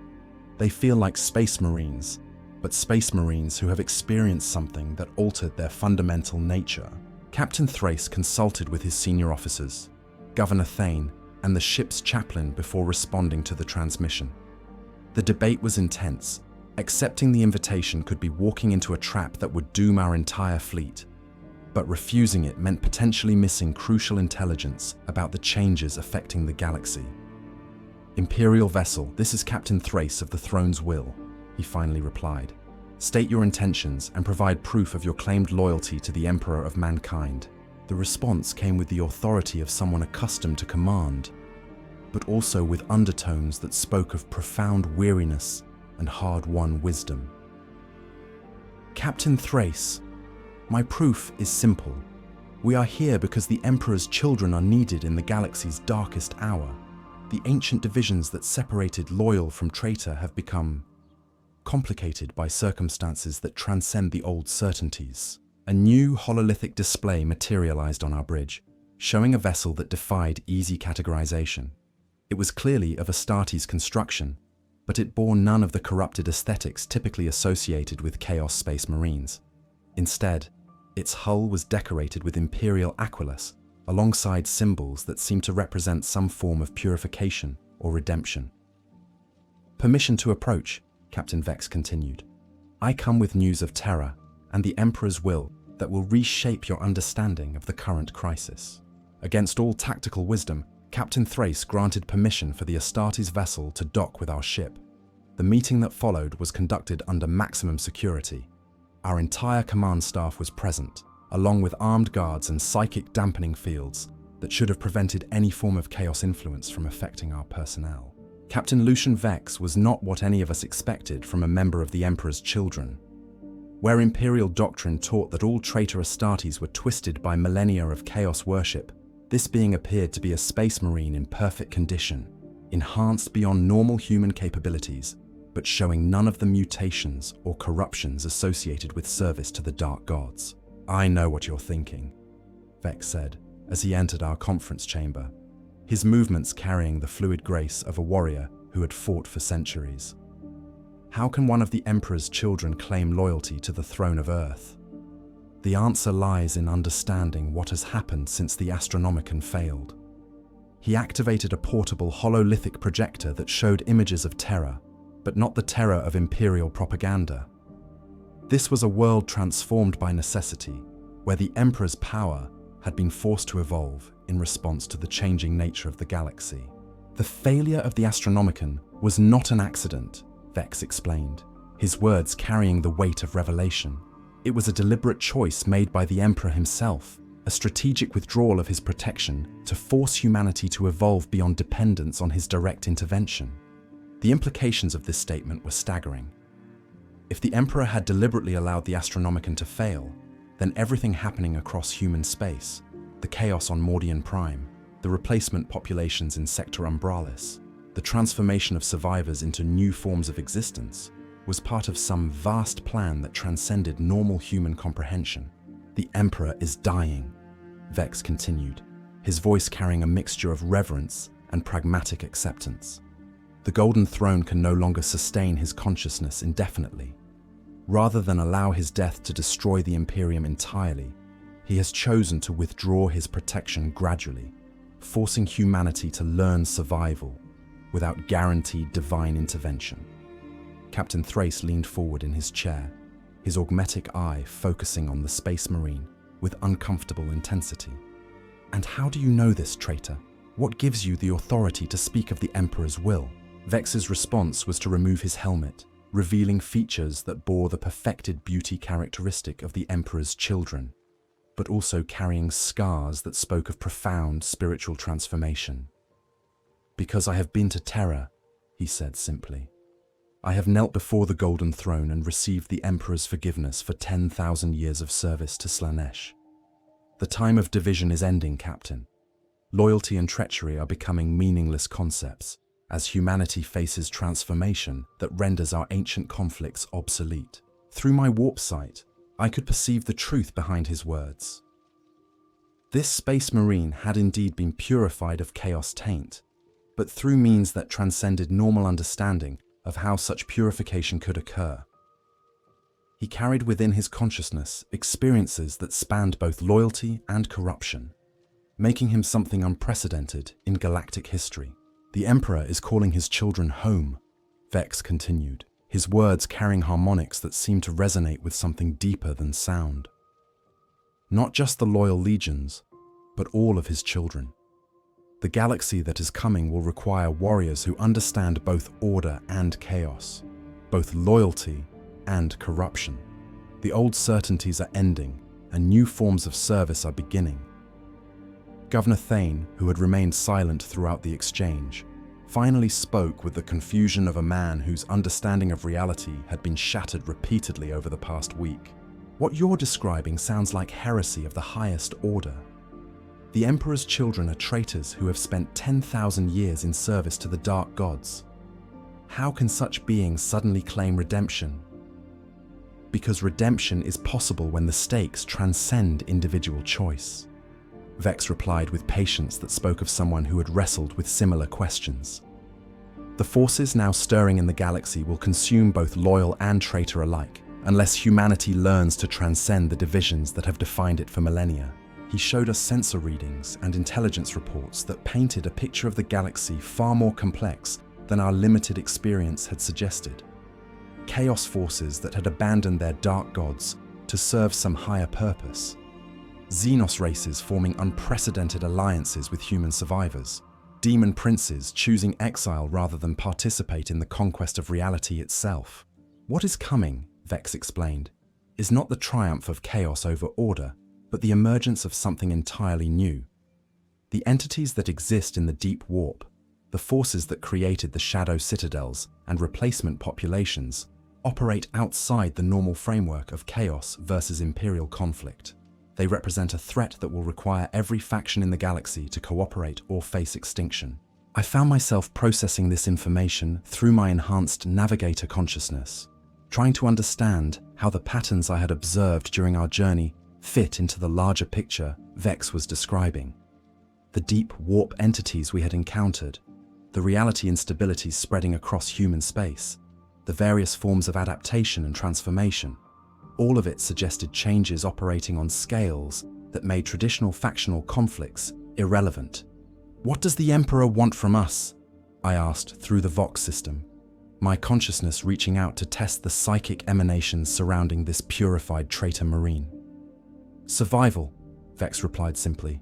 They feel like space marines, but space marines who have experienced something that altered their fundamental nature." Captain Thrace consulted with his senior officers, Governor Thane, and the ship's chaplain before responding to the transmission. The debate was intense. Accepting the invitation could be walking into a trap that would doom our entire fleet, but refusing it meant potentially missing crucial intelligence about the changes affecting the galaxy. "Imperial vessel, this is Captain Thrace of the Throne's will," he finally replied. "State your intentions and provide proof of your claimed loyalty to the Emperor of Mankind." The response came with the authority of someone accustomed to command, but also with undertones that spoke of profound weariness and hard-won wisdom. "Captain Thrace, my proof is simple. We are here because the Emperor's children are needed in the galaxy's darkest hour. The ancient divisions that separated loyal from traitor have become complicated by circumstances that transcend the old certainties." A new hololithic display materialized on our bridge, showing a vessel that defied easy categorization. It was clearly of Astartes construction, but it bore none of the corrupted aesthetics typically associated with Chaos Space Marines. Instead, its hull was decorated with Imperial aquilus, alongside symbols that seemed to represent some form of purification or redemption. "Permission to approach," Captain Vex continued. "I come with news of terror and the Emperor's will that will reshape your understanding of the current crisis." Against all tactical wisdom, Captain Thrace granted permission for the Astartes vessel to dock with our ship. The meeting that followed was conducted under maximum security. Our entire command staff was present, along with armed guards and psychic dampening fields that should have prevented any form of chaos influence from affecting our personnel. Captain Lucian Vex was not what any of us expected from a member of the Emperor's Children. Where Imperial doctrine taught that all traitor Astartes were twisted by millennia of chaos worship, this being appeared to be a space marine in perfect condition, enhanced beyond normal human capabilities, but showing none of the mutations or corruptions associated with service to the dark gods. "I know what you're thinking," Vex said as he entered our conference chamber, his movements carrying the fluid grace of a warrior who had fought for centuries. How can one of the Emperor's children claim loyalty to the throne of Earth? The answer lies in understanding what has happened since the Astronomican failed. He activated a portable hololithic projector that showed images of terror, but not the terror of Imperial propaganda. This was a world transformed by necessity, where the Emperor's power had been forced to evolve in response to the changing nature of the galaxy. The failure of the Astronomican was not an accident, Vex explained, his words carrying the weight of revelation. It was a deliberate choice made by the Emperor himself, a strategic withdrawal of his protection to force humanity to evolve beyond dependence on his direct intervention. The implications of this statement were staggering. If the Emperor had deliberately allowed the Astronomican to fail, then everything happening across human space, the chaos on Mordian Prime, the replacement populations in Sector Umbralis, the transformation of survivors into new forms of existence, was part of some vast plan that transcended normal human comprehension. "The Emperor is dying," Vex continued, his voice carrying a mixture of reverence and pragmatic acceptance. "The Golden Throne can no longer sustain his consciousness indefinitely. Rather than allow his death to destroy the Imperium entirely, he has chosen to withdraw his protection gradually, forcing humanity to learn survival without guaranteed divine intervention." Captain Thrace leaned forward in his chair, his augmetic eye focusing on the Space Marine with uncomfortable intensity. "And how do you know this, traitor? What gives you the authority to speak of the Emperor's will?" Vex's response was to remove his helmet, revealing features that bore the perfected beauty characteristic of the Emperor's children, but also carrying scars that spoke of profound spiritual transformation. "Because I have been to Terra," he said simply. "I have knelt before the Golden Throne and received the Emperor's forgiveness for 10,000 years of service to Slaanesh. The time of division is ending, Captain. Loyalty and treachery are becoming meaningless concepts, as humanity faces transformation that renders our ancient conflicts obsolete." Through my warp sight, I could perceive the truth behind his words. This Space Marine had indeed been purified of chaos taint, but through means that transcended normal understanding of how such purification could occur. He carried within his consciousness experiences that spanned both loyalty and corruption, making him something unprecedented in galactic history. "The Emperor is calling his children home," Vex continued, his words carrying harmonics that seemed to resonate with something deeper than sound. "Not just the loyal legions, but all of his children. The galaxy that is coming will require warriors who understand both order and chaos, both loyalty and corruption. The old certainties are ending, and new forms of service are beginning." Governor Thane, who had remained silent throughout the exchange, finally spoke with the confusion of a man whose understanding of reality had been shattered repeatedly over the past week. "What you're describing sounds like heresy of the highest order. The Emperor's children are traitors who have spent 10,000 years in service to the dark gods. How can such beings suddenly claim redemption? Because redemption is possible when the stakes transcend individual choice." Vex replied with patience that spoke of someone who had wrestled with similar questions. "The forces now stirring in the galaxy will consume both loyal and traitor alike, unless humanity learns to transcend the divisions that have defined it for millennia." He showed us sensor readings and intelligence reports that painted a picture of the galaxy far more complex than our limited experience had suggested. Chaos forces that had abandoned their dark gods to serve some higher purpose. Xenos races forming unprecedented alliances with human survivors. Demon princes choosing exile rather than participate in the conquest of reality itself. "What is coming?" Vex explained, is not the triumph of chaos over order, but the emergence of something entirely new. The entities that exist in the deep warp, the forces that created the shadow citadels and replacement populations, operate outside the normal framework of chaos versus imperial conflict. They represent a threat that will require every faction in the galaxy to cooperate or face extinction. I found myself processing this information through my enhanced Navigator consciousness, trying to understand how the patterns I had observed during our journey fit into the larger picture Vex was describing. The deep warp entities we had encountered, the reality instabilities spreading across human space, the various forms of adaptation and transformation, all of it suggested changes operating on scales that made traditional factional conflicts irrelevant. "What does the Emperor want from us?" I asked through the Vox system, my consciousness reaching out to test the psychic emanations surrounding this purified traitor marine. "Survival," Vex replied simply.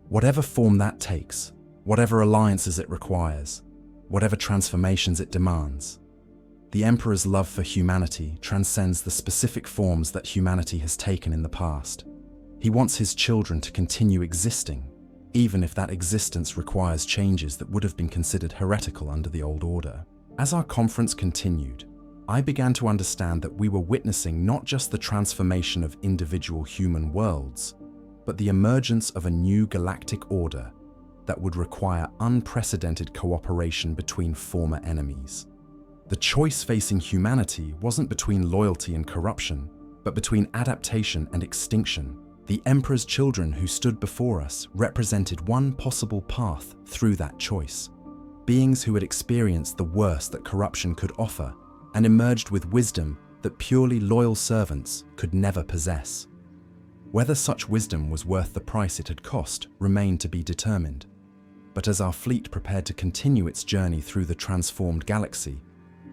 "Whatever form that takes, whatever alliances it requires, whatever transformations it demands. The Emperor's love for humanity transcends the specific forms that humanity has taken in the past. He wants his children to continue existing, even if that existence requires changes that would have been considered heretical under the old order." As our conference continued, I began to understand that we were witnessing not just the transformation of individual human worlds, but the emergence of a new galactic order that would require unprecedented cooperation between former enemies. The choice facing humanity wasn't between loyalty and corruption, but between adaptation and extinction. The Emperor's children who stood before us represented one possible path through that choice. Beings who had experienced the worst that corruption could offer and emerged with wisdom that purely loyal servants could never possess. Whether such wisdom was worth the price it had cost remained to be determined. But as our fleet prepared to continue its journey through the transformed galaxy,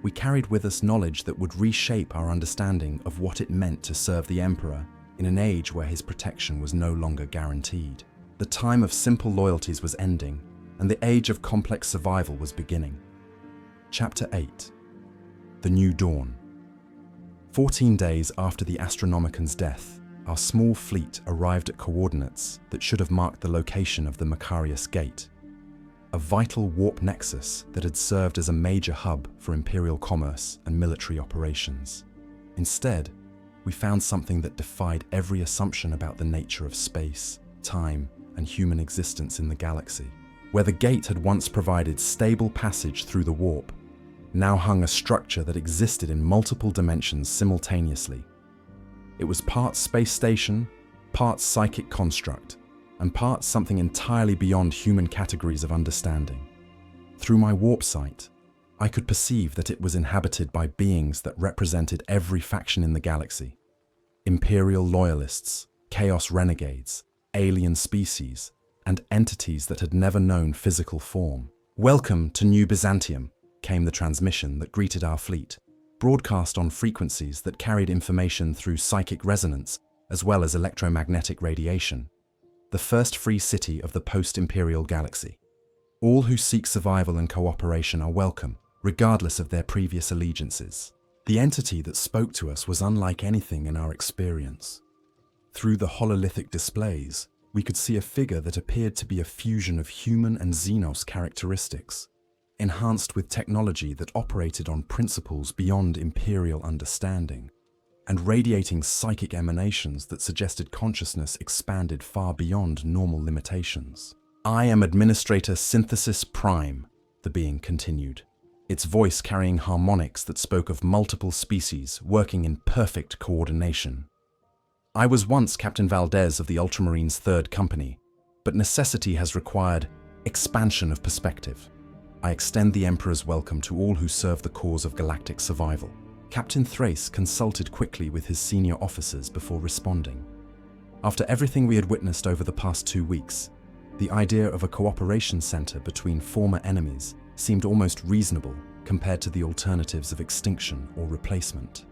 we carried with us knowledge that would reshape our understanding of what it meant to serve the Emperor in an age where his protection was no longer guaranteed. The time of simple loyalties was ending, and the age of complex survival was beginning. Chapter 8. The New Dawn. 14 days after the Astronomican's death, our small fleet arrived at coordinates that should have marked the location of the Macarius Gate, a vital warp nexus that had served as a major hub for imperial commerce and military operations. Instead, we found something that defied every assumption about the nature of space, time, and human existence in the galaxy. Where the gate had once provided stable passage through the warp, now hung a structure that existed in multiple dimensions simultaneously. It was part space station, part psychic construct, and part something entirely beyond human categories of understanding. Through my warp sight, I could perceive that it was inhabited by beings that represented every faction in the galaxy. Imperial loyalists, chaos renegades, alien species, and entities that had never known physical form. "Welcome to New Byzantium," came the transmission that greeted our fleet, broadcast on frequencies that carried information through psychic resonance as well as electromagnetic radiation. "The first free city of the post-imperial galaxy. All who seek survival and cooperation are welcome, regardless of their previous allegiances." The entity that spoke to us was unlike anything in our experience. Through the hololithic displays, we could see a figure that appeared to be a fusion of human and Xenos characteristics, enhanced with technology that operated on principles beyond imperial understanding, and radiating psychic emanations that suggested consciousness expanded far beyond normal limitations. "I am Administrator Synthesis Prime," the being continued, its voice carrying harmonics that spoke of multiple species working in perfect coordination. "I was once Captain Valdez of the Ultramarines' 3rd Company, but necessity has required expansion of perspective. I extend the Emperor's welcome to all who serve the cause of galactic survival." Captain Thrace consulted quickly with his senior officers before responding. After everything we had witnessed over the past 2 weeks, the idea of a cooperation center between former enemies seemed almost reasonable compared to the alternatives of extinction or replacement.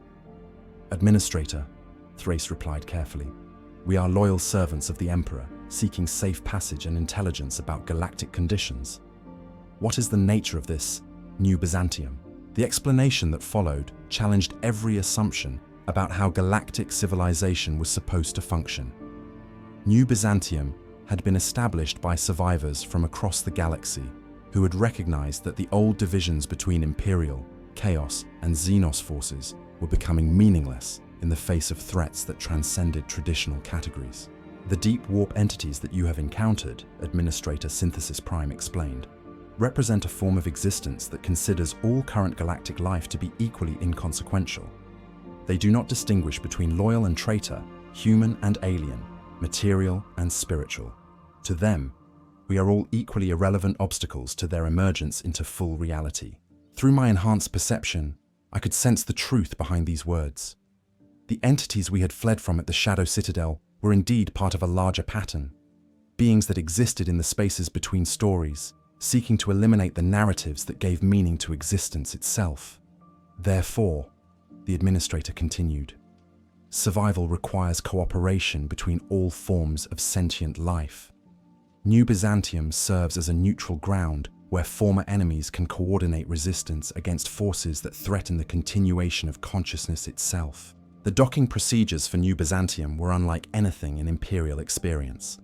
"Administrator," Thrace replied carefully, "we are loyal servants of the Emperor, seeking safe passage and intelligence about galactic conditions. What is the nature of this New Byzantium?" The explanation that followed challenged every assumption about how galactic civilization was supposed to function. New Byzantium had been established by survivors from across the galaxy who had recognized that the old divisions between Imperial, Chaos, and Xenos forces were becoming meaningless in the face of threats that transcended traditional categories. The deep warp entities that you have encountered, Administrator Synthesis Prime explained, represent a form of existence that considers all current galactic life to be equally inconsequential. They do not distinguish between loyal and traitor, human and alien, material and spiritual. To them, we are all equally irrelevant obstacles to their emergence into full reality. Through my enhanced perception, I could sense the truth behind these words. The entities we had fled from at the Shadow Citadel were indeed part of a larger pattern, beings that existed in the spaces between stories, seeking to eliminate the narratives that gave meaning to existence itself. Therefore, the administrator continued, survival requires cooperation between all forms of sentient life. New Byzantium serves as a neutral ground where former enemies can coordinate resistance against forces that threaten the continuation of consciousness itself. The docking procedures for New Byzantium were unlike anything in Imperial experience.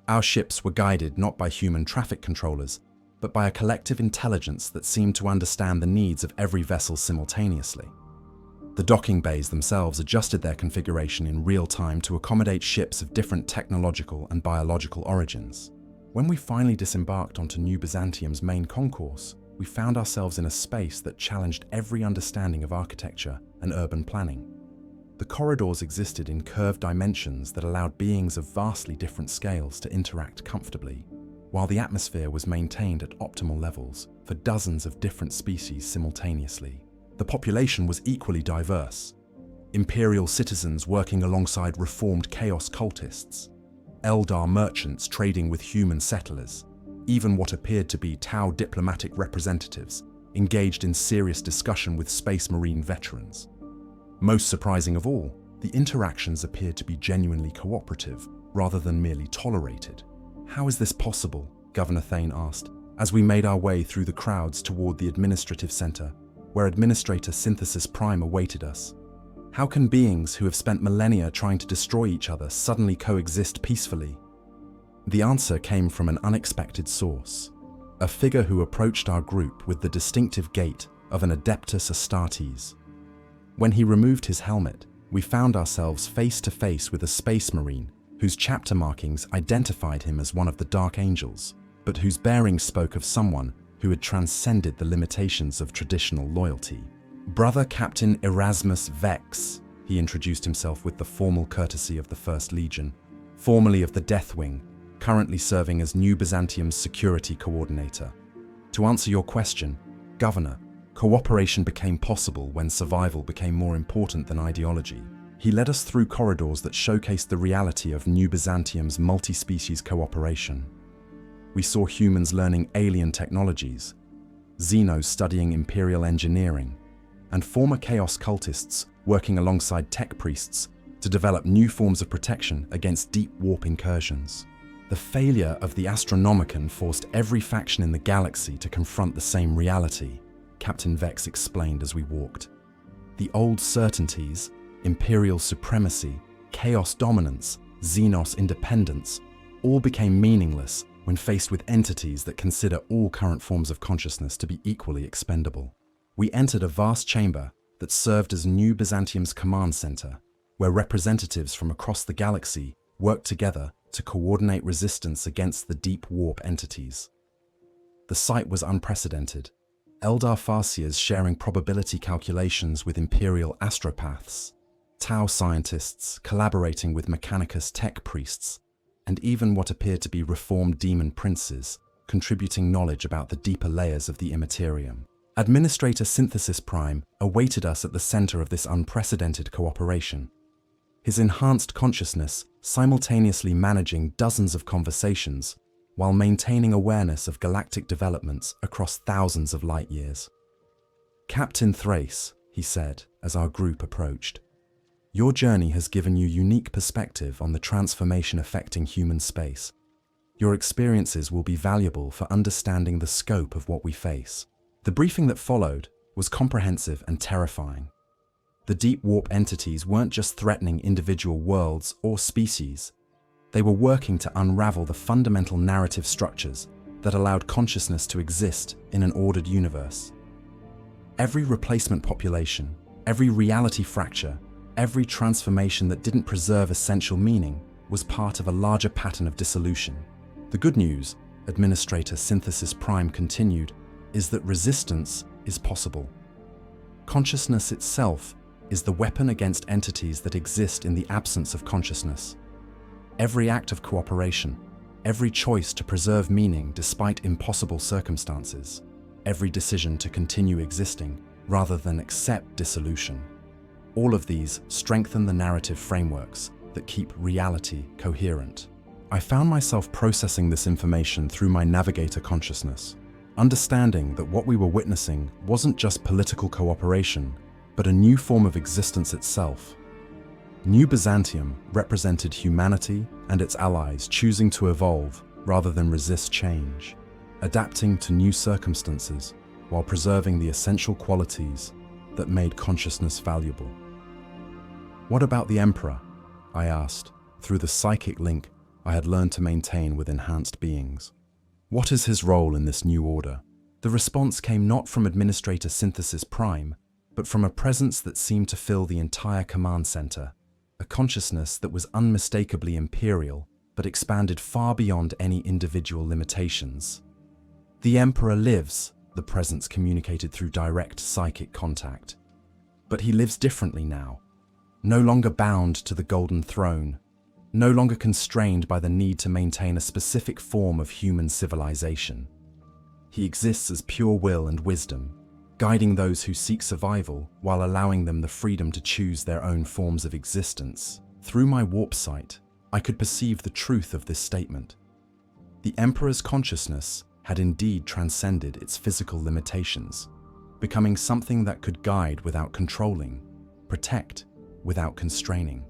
Our ships were guided not by human traffic controllers, but by a collective intelligence that seemed to understand the needs of every vessel simultaneously. The docking bays themselves adjusted their configuration in real time to accommodate ships of different technological and biological origins. When we finally disembarked onto New Byzantium's main concourse, we found ourselves in a space that challenged every understanding of architecture and urban planning. The corridors existed in curved dimensions that allowed beings of vastly different scales to interact comfortably, while the atmosphere was maintained at optimal levels for dozens of different species simultaneously. The population was equally diverse. Imperial citizens working alongside reformed Chaos cultists, Eldar merchants trading with human settlers, even what appeared to be Tau diplomatic representatives engaged in serious discussion with Space Marine veterans. Most surprising of all, the interactions appeared to be genuinely cooperative rather than merely tolerated. How is this possible? Governor Thane asked, as we made our way through the crowds toward the administrative center, where Administrator Synthesis Prime awaited us. How can beings who have spent millennia trying to destroy each other suddenly coexist peacefully? The answer came from an unexpected source, a figure who approached our group with the distinctive gait of an Adeptus Astartes. When he removed his helmet, we found ourselves face to face with a space marine whose chapter markings identified him as one of the Dark Angels, but whose bearings spoke of someone who had transcended the limitations of traditional loyalty. Brother Captain Erasmus Vex, he introduced himself with the formal courtesy of the First Legion, formerly of the Death Wing, currently serving as New Byzantium's security coordinator. To answer your question, Governor, cooperation became possible when survival became more important than ideology. He led us through corridors that showcased the reality of New Byzantium's multi-species cooperation. We saw humans learning alien technologies, Xenos studying Imperial engineering, and former Chaos cultists working alongside tech priests to develop new forms of protection against deep warp incursions. The failure of the Astronomican forced every faction in the galaxy to confront the same reality, Captain Vex explained as we walked. The old certainties, Imperial supremacy, Chaos dominance, Xenos independence, all became meaningless when faced with entities that consider all current forms of consciousness to be equally expendable. We entered a vast chamber that served as New Byzantium's command center, where representatives from across the galaxy worked together to coordinate resistance against the deep warp entities. The sight was unprecedented. Eldar Farseers sharing probability calculations with Imperial Astropaths, Tau scientists collaborating with Mechanicus tech priests, and even what appeared to be reformed demon princes contributing knowledge about the deeper layers of the immaterium. Administrator Synthesis Prime awaited us at the center of this unprecedented cooperation, his enhanced consciousness simultaneously managing dozens of conversations while maintaining awareness of galactic developments across thousands of light years. Captain Thrace, he said as our group approached, your journey has given you unique perspective on the transformation affecting human space. Your experiences will be valuable for understanding the scope of what we face. The briefing that followed was comprehensive and terrifying. The deep warp entities weren't just threatening individual worlds or species. They were working to unravel the fundamental narrative structures that allowed consciousness to exist in an ordered universe. Every replacement population, every reality fracture, every transformation that didn't preserve essential meaning was part of a larger pattern of dissolution. The good news, Administrator Synthesis Prime continued, is that resistance is possible. Consciousness itself is the weapon against entities that exist in the absence of consciousness. Every act of cooperation, every choice to preserve meaning despite impossible circumstances, every decision to continue existing rather than accept dissolution, all of these strengthen the narrative frameworks that keep reality coherent. I found myself processing this information through my Navigator consciousness, understanding that what we were witnessing wasn't just political cooperation, but a new form of existence itself. New Byzantium represented humanity and its allies choosing to evolve rather than resist change, adapting to new circumstances while preserving the essential qualities that made consciousness valuable. What about the Emperor? I asked, through the psychic link I had learned to maintain with enhanced beings. What is his role in this new order? The response came not from Administrator Synthesis Prime, but from a presence that seemed to fill the entire command center, a consciousness that was unmistakably imperial, but expanded far beyond any individual limitations. The Emperor lives, the presence communicated through direct psychic contact. But he lives differently now, no longer bound to the Golden Throne, no longer constrained by the need to maintain a specific form of human civilization. He exists as pure will and wisdom, guiding those who seek survival while allowing them the freedom to choose their own forms of existence. Through my warp sight, I could perceive the truth of this statement. The Emperor's consciousness had indeed transcended its physical limitations, becoming something that could guide without controlling, protect without constraining.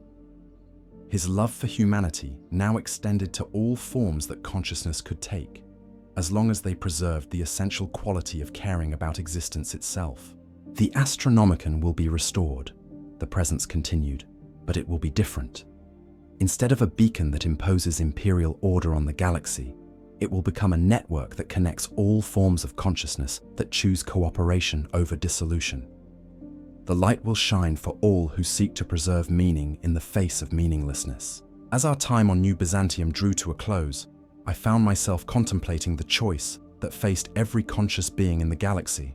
His love for humanity now extended to all forms that consciousness could take, as long as they preserved the essential quality of caring about existence itself. The Astronomican will be restored, the presence continued, but it will be different. Instead of a beacon that imposes imperial order on the galaxy, it will become a network that connects all forms of consciousness that choose cooperation over dissolution. The light will shine for all who seek to preserve meaning in the face of meaninglessness. As our time on New Byzantium drew to a close, I found myself contemplating the choice that faced every conscious being in the galaxy.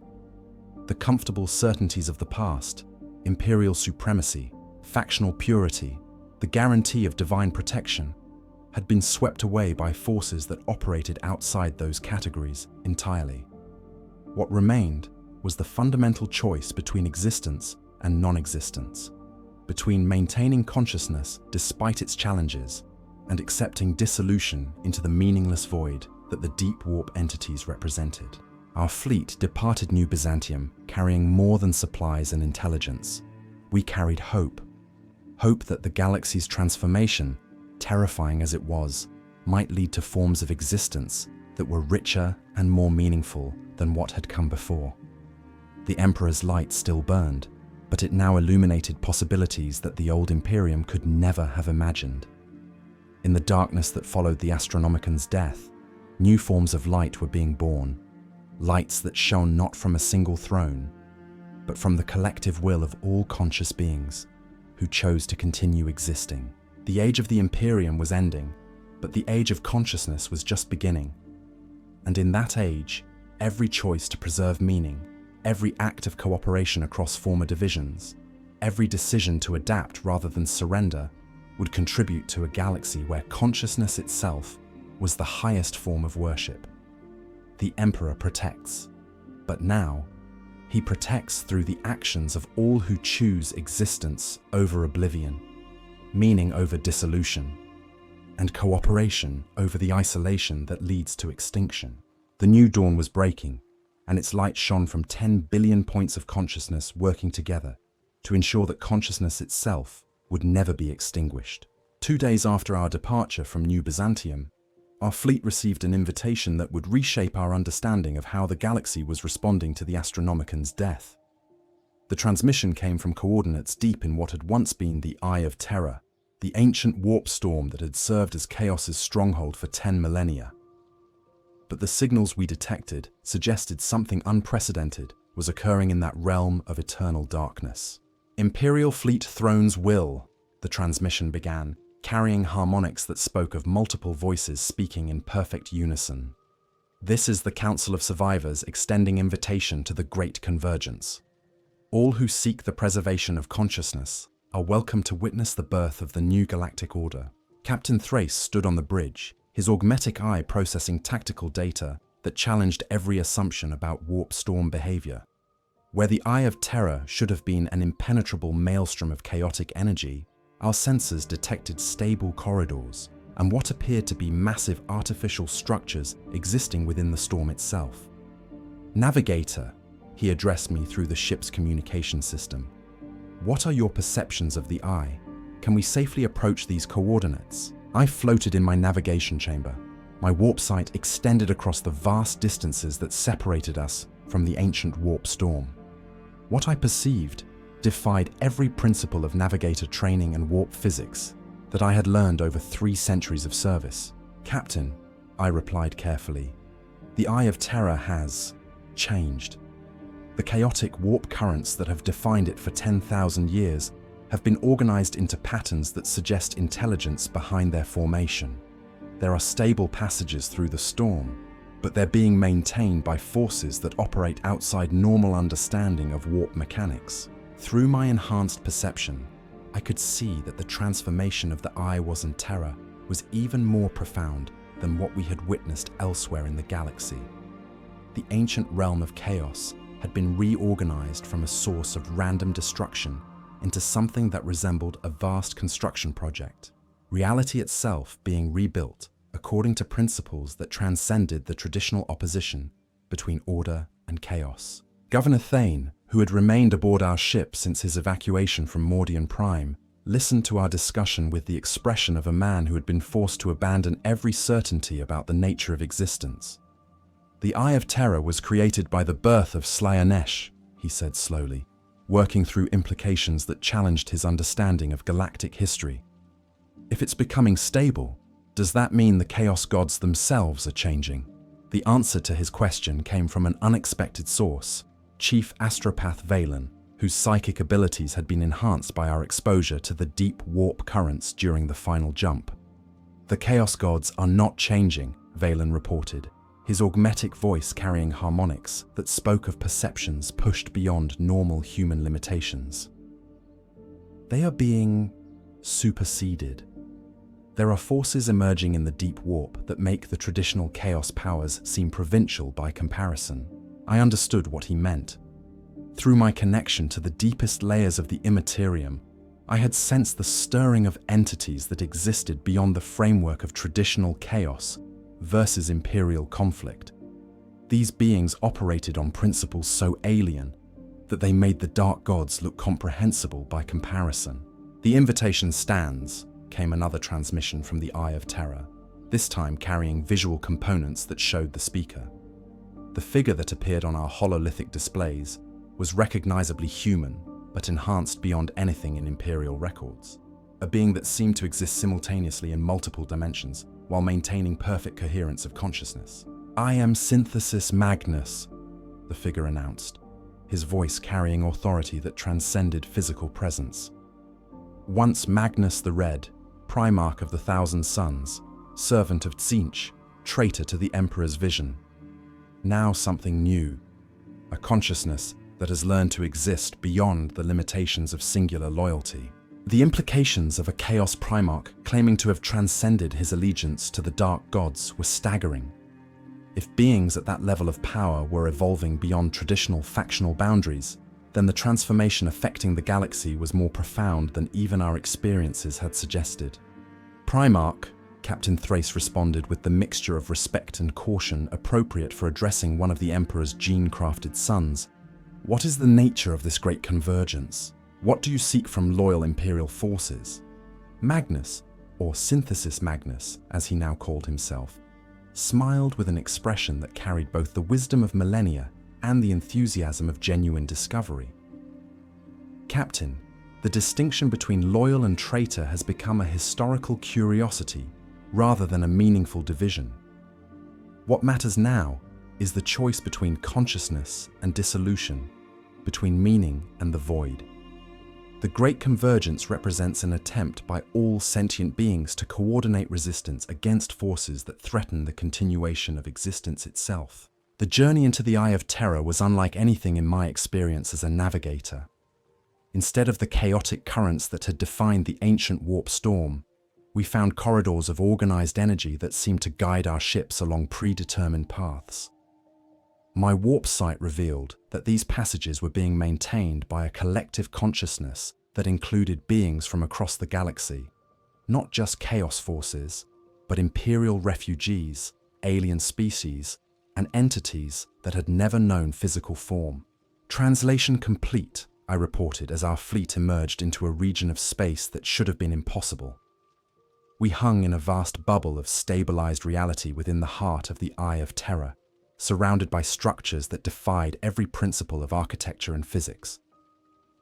The comfortable certainties of the past, imperial supremacy, factional purity, the guarantee of divine protection, had been swept away by forces that operated outside those categories entirely. What remained was the fundamental choice between existence and non-existence, between maintaining consciousness despite its challenges and accepting dissolution into the meaningless void that the deep warp entities represented. Our fleet departed New Byzantium carrying more than supplies and intelligence. We carried hope. Hope that the galaxy's transformation, terrifying as it was, might lead to forms of existence that were richer and more meaningful than what had come before. The Emperor's light still burned, but it now illuminated possibilities that the old Imperium could never have imagined. In the darkness that followed the Astronomican's death, new forms of light were being born, lights that shone not from a single throne, but from the collective will of all conscious beings who chose to continue existing. The age of the Imperium was ending, but the age of consciousness was just beginning. And in that age, every choice to preserve meaning, every act of cooperation across former divisions, every decision to adapt rather than surrender would contribute to a galaxy where consciousness itself was the highest form of worship. The Emperor protects, but now he protects through the actions of all who choose existence over oblivion, meaning over dissolution, and cooperation over the isolation that leads to extinction. The new dawn was breaking, and its light shone from 10 billion points of consciousness working together to ensure that consciousness itself would never be extinguished. 2 days after our departure from New Byzantium, our fleet received an invitation that would reshape our understanding of how the galaxy was responding to the Astronomican's death. The transmission came from coordinates deep in what had once been the Eye of Terror, the ancient warp storm that had served as Chaos's stronghold for 10 millennia. But the signals we detected suggested something unprecedented was occurring in that realm of eternal darkness. "Imperial Fleet Throne's will," the transmission began, carrying harmonics that spoke of multiple voices speaking in perfect unison. "This is the Council of Survivors extending invitation to the Great Convergence. All who seek the preservation of consciousness are welcome to witness the birth of the new galactic order." Captain Thrace stood on the bridge, his augmetic eye processing tactical data that challenged every assumption about warp storm behavior. Where the Eye of Terror should have been an impenetrable maelstrom of chaotic energy, our sensors detected stable corridors and what appeared to be massive artificial structures existing within the storm itself. "Navigator," he addressed me through the ship's communication system. "What are your perceptions of the Eye? Can we safely approach these coordinates?" I floated in my navigation chamber. My warp sight extended across the vast distances that separated us from the ancient warp storm. What I perceived defied every principle of navigator training and warp physics that I had learned over 3 centuries of service. "Captain," I replied carefully, "the Eye of Terror has changed. The chaotic warp currents that have defined it for 10,000 years have been organized into patterns that suggest intelligence behind their formation. There are stable passages through the storm, but they're being maintained by forces that operate outside normal understanding of warp mechanics." Through my enhanced perception, I could see that the transformation of the Eye wasn't terror was even more profound than what we had witnessed elsewhere in the galaxy. The ancient realm of chaos had been reorganized from a source of random destruction into something that resembled a vast construction project, reality itself being rebuilt according to principles that transcended the traditional opposition between order and chaos. Governor Thane, who had remained aboard our ship since his evacuation from Mordian Prime, listened to our discussion with the expression of a man who had been forced to abandon every certainty about the nature of existence. "The Eye of Terror was created by the birth of Slaanesh," he said slowly, working through implications that challenged his understanding of galactic history. "If it's becoming stable, does that mean the Chaos Gods themselves are changing?" The answer to his question came from an unexpected source, Chief Astropath Valen, whose psychic abilities had been enhanced by our exposure to the deep warp currents during the final jump. "The Chaos Gods are not changing," Valen reported, his augmetic voice carrying harmonics that spoke of perceptions pushed beyond normal human limitations. "They are being superseded. There are forces emerging in the deep warp that make the traditional chaos powers seem provincial by comparison." I understood what he meant. Through my connection to the deepest layers of the immaterium, I had sensed the stirring of entities that existed beyond the framework of traditional chaos versus imperial conflict. These beings operated on principles so alien that they made the dark gods look comprehensible by comparison. "The invitation stands," came another transmission from the Eye of Terror, this time carrying visual components that showed the speaker. The figure that appeared on our hololithic displays was recognizably human, but enhanced beyond anything in Imperial records. A being that seemed to exist simultaneously in multiple dimensions while maintaining perfect coherence of consciousness. "I am Synthesis Magnus," the figure announced, his voice carrying authority that transcended physical presence. "Once Magnus the Red, Primarch of the Thousand Suns, servant of Tzeentch, traitor to the Emperor's vision. Now something new, a consciousness that has learned to exist beyond the limitations of singular loyalty." The implications of a Chaos Primarch claiming to have transcended his allegiance to the Dark Gods were staggering. If beings at that level of power were evolving beyond traditional factional boundaries, then the transformation affecting the galaxy was more profound than even our experiences had suggested. "Primarch," Captain Thrace responded with the mixture of respect and caution appropriate for addressing one of the Emperor's gene-crafted sons, "what is the nature of this great convergence? What do you seek from loyal Imperial forces?" Magnus, or Synthesis Magnus, as he now called himself, smiled with an expression that carried both the wisdom of millennia and the enthusiasm of genuine discovery. Captain, the distinction between loyal and traitor has become a historical curiosity rather than a meaningful division. What matters now is the choice between consciousness and dissolution, between meaning and the void. The Great Convergence represents an attempt by all sentient beings to coordinate resistance against forces that threaten the continuation of existence itself. The journey into the Eye of Terror was unlike anything in my experience as a navigator. Instead of the chaotic currents that had defined the ancient warp storm, we found corridors of organized energy that seemed to guide our ships along predetermined paths. My warp sight revealed that these passages were being maintained by a collective consciousness that included beings from across the galaxy, not just chaos forces, but imperial refugees, alien species, and entities that had never known physical form. Translation complete, I reported as our fleet emerged into a region of space that should have been impossible. We hung in a vast bubble of stabilized reality within the heart of the Eye of Terror, surrounded by structures that defied every principle of architecture and physics.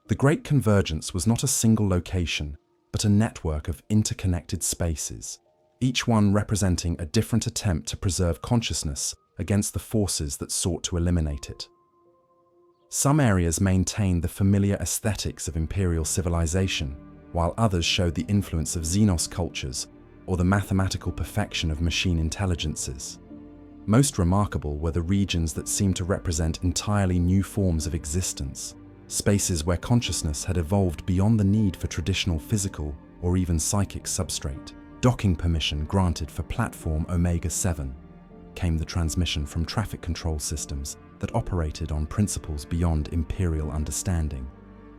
The Great Convergence was not a single location, but a network of interconnected spaces, each one representing a different attempt to preserve consciousness against the forces that sought to eliminate it. Some areas maintained the familiar aesthetics of imperial civilization, while others showed the influence of Xenos cultures or the mathematical perfection of machine intelligences. Most remarkable were the regions that seemed to represent entirely new forms of existence, spaces where consciousness had evolved beyond the need for traditional physical or even psychic substrate. Docking permission granted for Platform Omega-7. Came the transmission from traffic control systems that operated on principles beyond imperial understanding.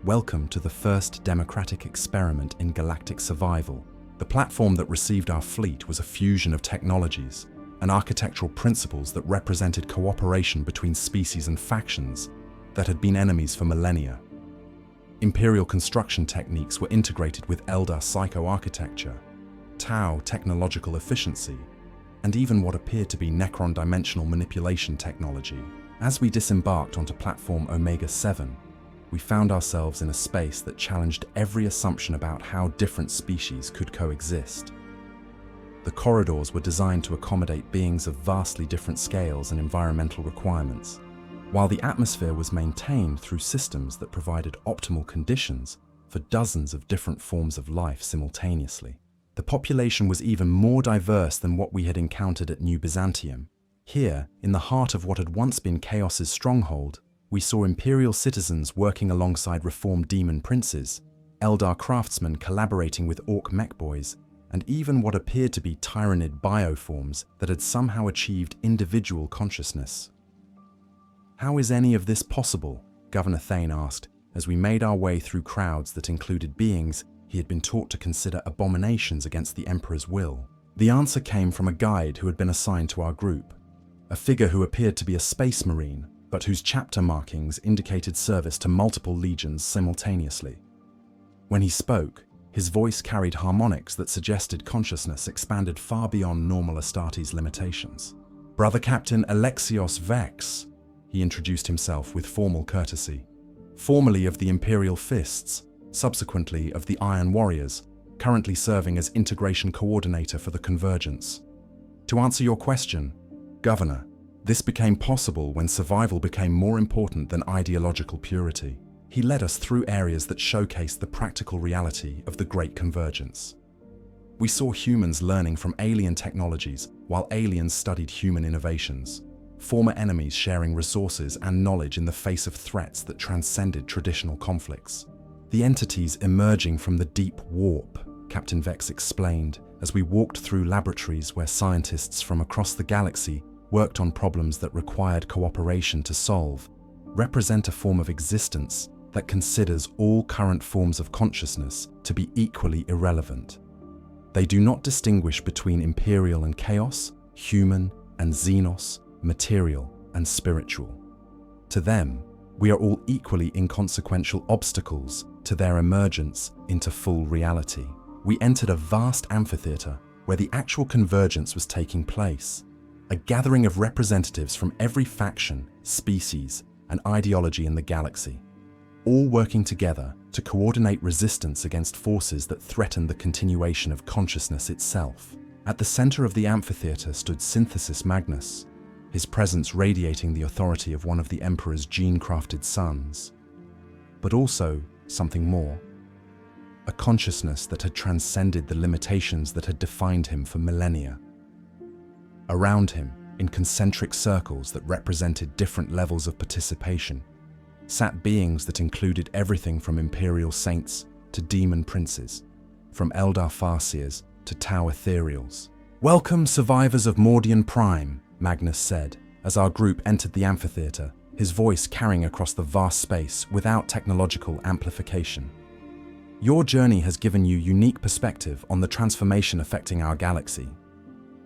Welcome to the first democratic experiment in galactic survival. The platform that received our fleet was a fusion of technologies and architectural principles that represented cooperation between species and factions that had been enemies for millennia. Imperial construction techniques were integrated with Eldar psychoarchitecture, Tau technological efficiency, and even what appeared to be Necron dimensional manipulation technology. As we disembarked onto Platform Omega-7, we found ourselves in a space that challenged every assumption about how different species could coexist. The corridors were designed to accommodate beings of vastly different scales and environmental requirements, while the atmosphere was maintained through systems that provided optimal conditions for dozens of different forms of life simultaneously. The population was even more diverse than what we had encountered at New Byzantium. Here, in the heart of what had once been Chaos's stronghold, we saw Imperial citizens working alongside reformed demon princes, Eldar craftsmen collaborating with Orc mech boys, and even what appeared to be Tyranid bioforms that had somehow achieved individual consciousness. "How is any of this possible?" Governor Thane asked, as we made our way through crowds that included beings he had been taught to consider abominations against the Emperor's will. The answer came from a guide who had been assigned to our group, a figure who appeared to be a space marine, but whose chapter markings indicated service to multiple legions simultaneously. When he spoke, his voice carried harmonics that suggested consciousness expanded far beyond normal Astartes' limitations. "Brother Captain Alexios Vex," he introduced himself with formal courtesy, formerly of the Imperial Fists, subsequently of the Iron Warriors, currently serving as Integration Coordinator for the Convergence. "To answer your question, Governor, this became possible when survival became more important than ideological purity." He led us through areas that showcased the practical reality of the Great Convergence. We saw humans learning from alien technologies while aliens studied human innovations, former enemies sharing resources and knowledge in the face of threats that transcended traditional conflicts. "The entities emerging from the deep warp," Captain Vex explained, as we walked through laboratories where scientists from across the galaxy worked on problems that required cooperation to solve, represent a form of existence that considers all current forms of consciousness to be equally irrelevant. They do not distinguish between imperial and chaos, human and xenos, material and spiritual. To them, we are all equally inconsequential obstacles to their emergence into full reality. We entered a vast amphitheater where the actual convergence was taking place, a gathering of representatives from every faction, species, and ideology in the galaxy. all working together to coordinate resistance against forces that threatened the continuation of consciousness itself. At the center of the amphitheater stood Synthesis Magnus, his presence radiating the authority of one of the Emperor's gene-crafted sons. But also something more. A consciousness that had transcended the limitations that had defined him for millennia. Around him, in concentric circles that represented different levels of participation, sat beings that included everything from imperial saints to demon princes, from Eldar Farseers to Tau Ethereals. "Welcome, survivors of Mordian Prime," Magnus said, as our group entered the amphitheater, his voice carrying across the vast space without technological amplification. "Your journey has given you unique perspective on the transformation affecting our galaxy.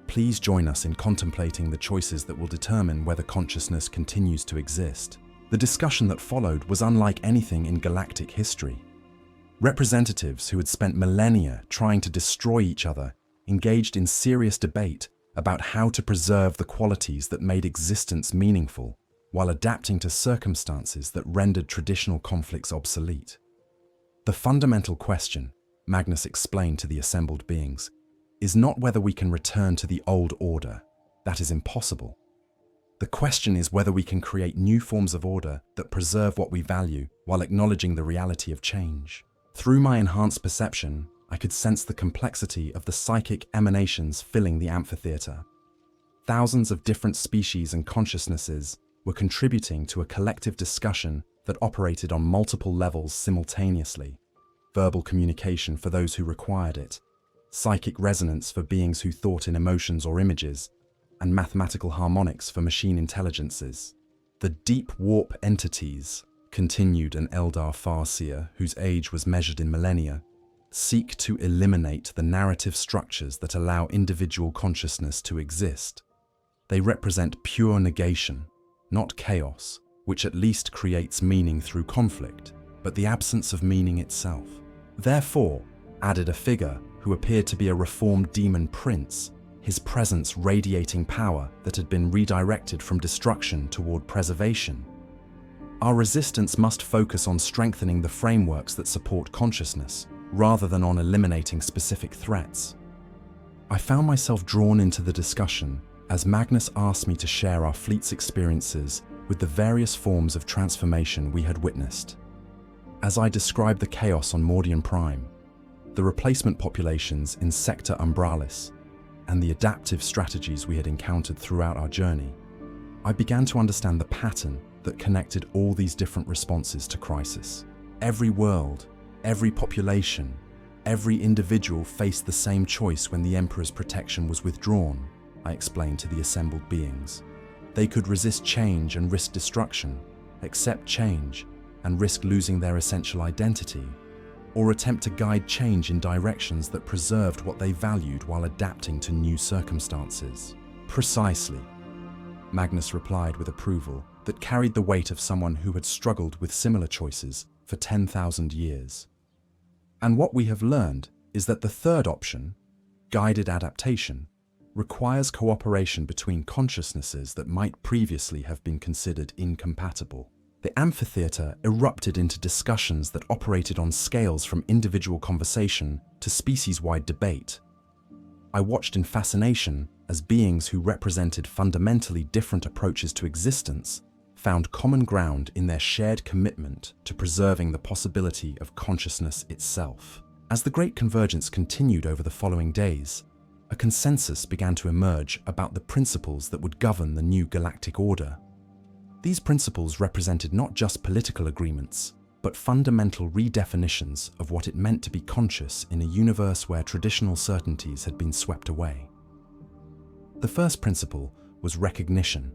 Please join us in contemplating the choices that will determine whether consciousness continues to exist." The discussion that followed was unlike anything in galactic history. Representatives who had spent millennia trying to destroy each other engaged in serious debate about how to preserve the qualities that made existence meaningful while adapting to circumstances that rendered traditional conflicts obsolete. The fundamental question, Magnus explained to the assembled beings, is not whether we can return to the old order. That is impossible. The question is whether we can create new forms of order that preserve what we value while acknowledging the reality of change. Through my enhanced perception, I could sense the complexity of the psychic emanations filling the amphitheater. Thousands of different species and consciousnesses were contributing to a collective discussion that operated on multiple levels simultaneously. Verbal communication for those who required it, psychic resonance for beings who thought in emotions or images, and mathematical harmonics for machine intelligences. "The deep warp entities," continued an Eldar Farseer whose age was measured in millennia, "seek to eliminate the narrative structures that allow individual consciousness to exist. They represent pure negation, not chaos, which at least creates meaning through conflict, but the absence of meaning itself. Therefore," added a figure who appeared to be a reformed demon prince, his presence radiating power that had been redirected from destruction toward preservation, "our resistance must focus on strengthening the frameworks that support consciousness, rather than on eliminating specific threats." I found myself drawn into the discussion as Magnus asked me to share our fleet's experiences with the various forms of transformation we had witnessed. As I described the chaos on Mordian Prime, the replacement populations in Sector Umbralis, and the adaptive strategies we had encountered throughout our journey, I began to understand the pattern that connected all these different responses to crisis. Every world, every population, every individual faced the same choice when the Emperor's protection was withdrawn, I explained to the assembled beings. They could resist change and risk destruction, accept change and risk losing their essential identity, or attempt to guide change in directions that preserved what they valued while adapting to new circumstances. "Precisely," Magnus replied with approval that carried the weight of someone who had struggled with similar choices for 10,000 years. "And what we have learned is that the third option, guided adaptation, requires cooperation between consciousnesses that might previously have been considered incompatible." The amphitheater erupted into discussions that operated on scales from individual conversation to species-wide debate. I watched in fascination as beings who represented fundamentally different approaches to existence found common ground in their shared commitment to preserving the possibility of consciousness itself. As the Great Convergence continued over the following days, a consensus began to emerge about the principles that would govern the new galactic order. These principles represented not just political agreements, but fundamental redefinitions of what it meant to be conscious in a universe where traditional certainties had been swept away. The first principle was recognition,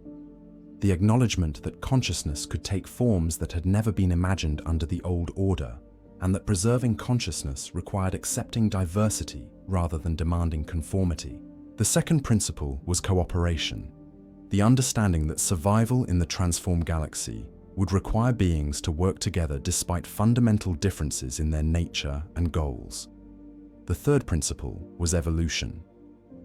the acknowledgement that consciousness could take forms that had never been imagined under the old order, and that preserving consciousness required accepting diversity rather than demanding conformity. The second principle was cooperation, the understanding that survival in the transformed galaxy would require beings to work together despite fundamental differences in their nature and goals. The third principle was evolution,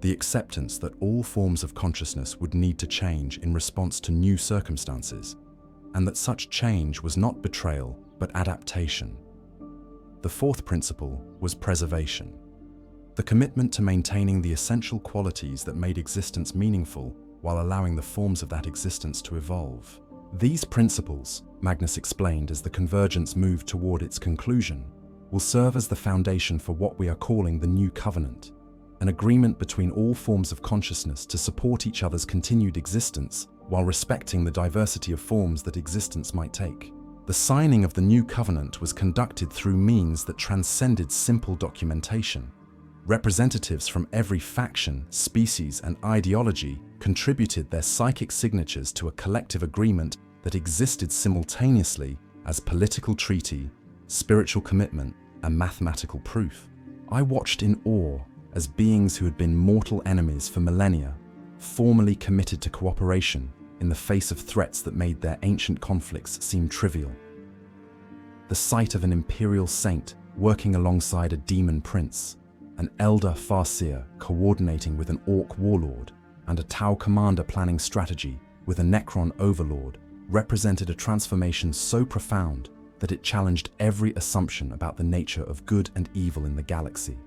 the acceptance that all forms of consciousness would need to change in response to new circumstances, and that such change was not betrayal, but adaptation. The fourth principle was preservation, the commitment to maintaining the essential qualities that made existence meaningful while allowing the forms of that existence to evolve. These principles, Magnus explained as the convergence moved toward its conclusion, will serve as the foundation for what we are calling the New Covenant, an agreement between all forms of consciousness to support each other's continued existence while respecting the diversity of forms that existence might take. The signing of the New Covenant was conducted through means that transcended simple documentation. Representatives from every faction, species, and ideology contributed their psychic signatures to a collective agreement that existed simultaneously as political treaty, spiritual commitment, and mathematical proof. I watched in awe as beings who had been mortal enemies for millennia formally committed to cooperation in the face of threats that made their ancient conflicts seem trivial. The sight of an imperial saint working alongside a demon prince, an elder farseer coordinating with an orc warlord, and a Tau commander planning strategy with a Necron overlord represented a transformation so profound that it challenged every assumption about the nature of good and evil in the galaxy.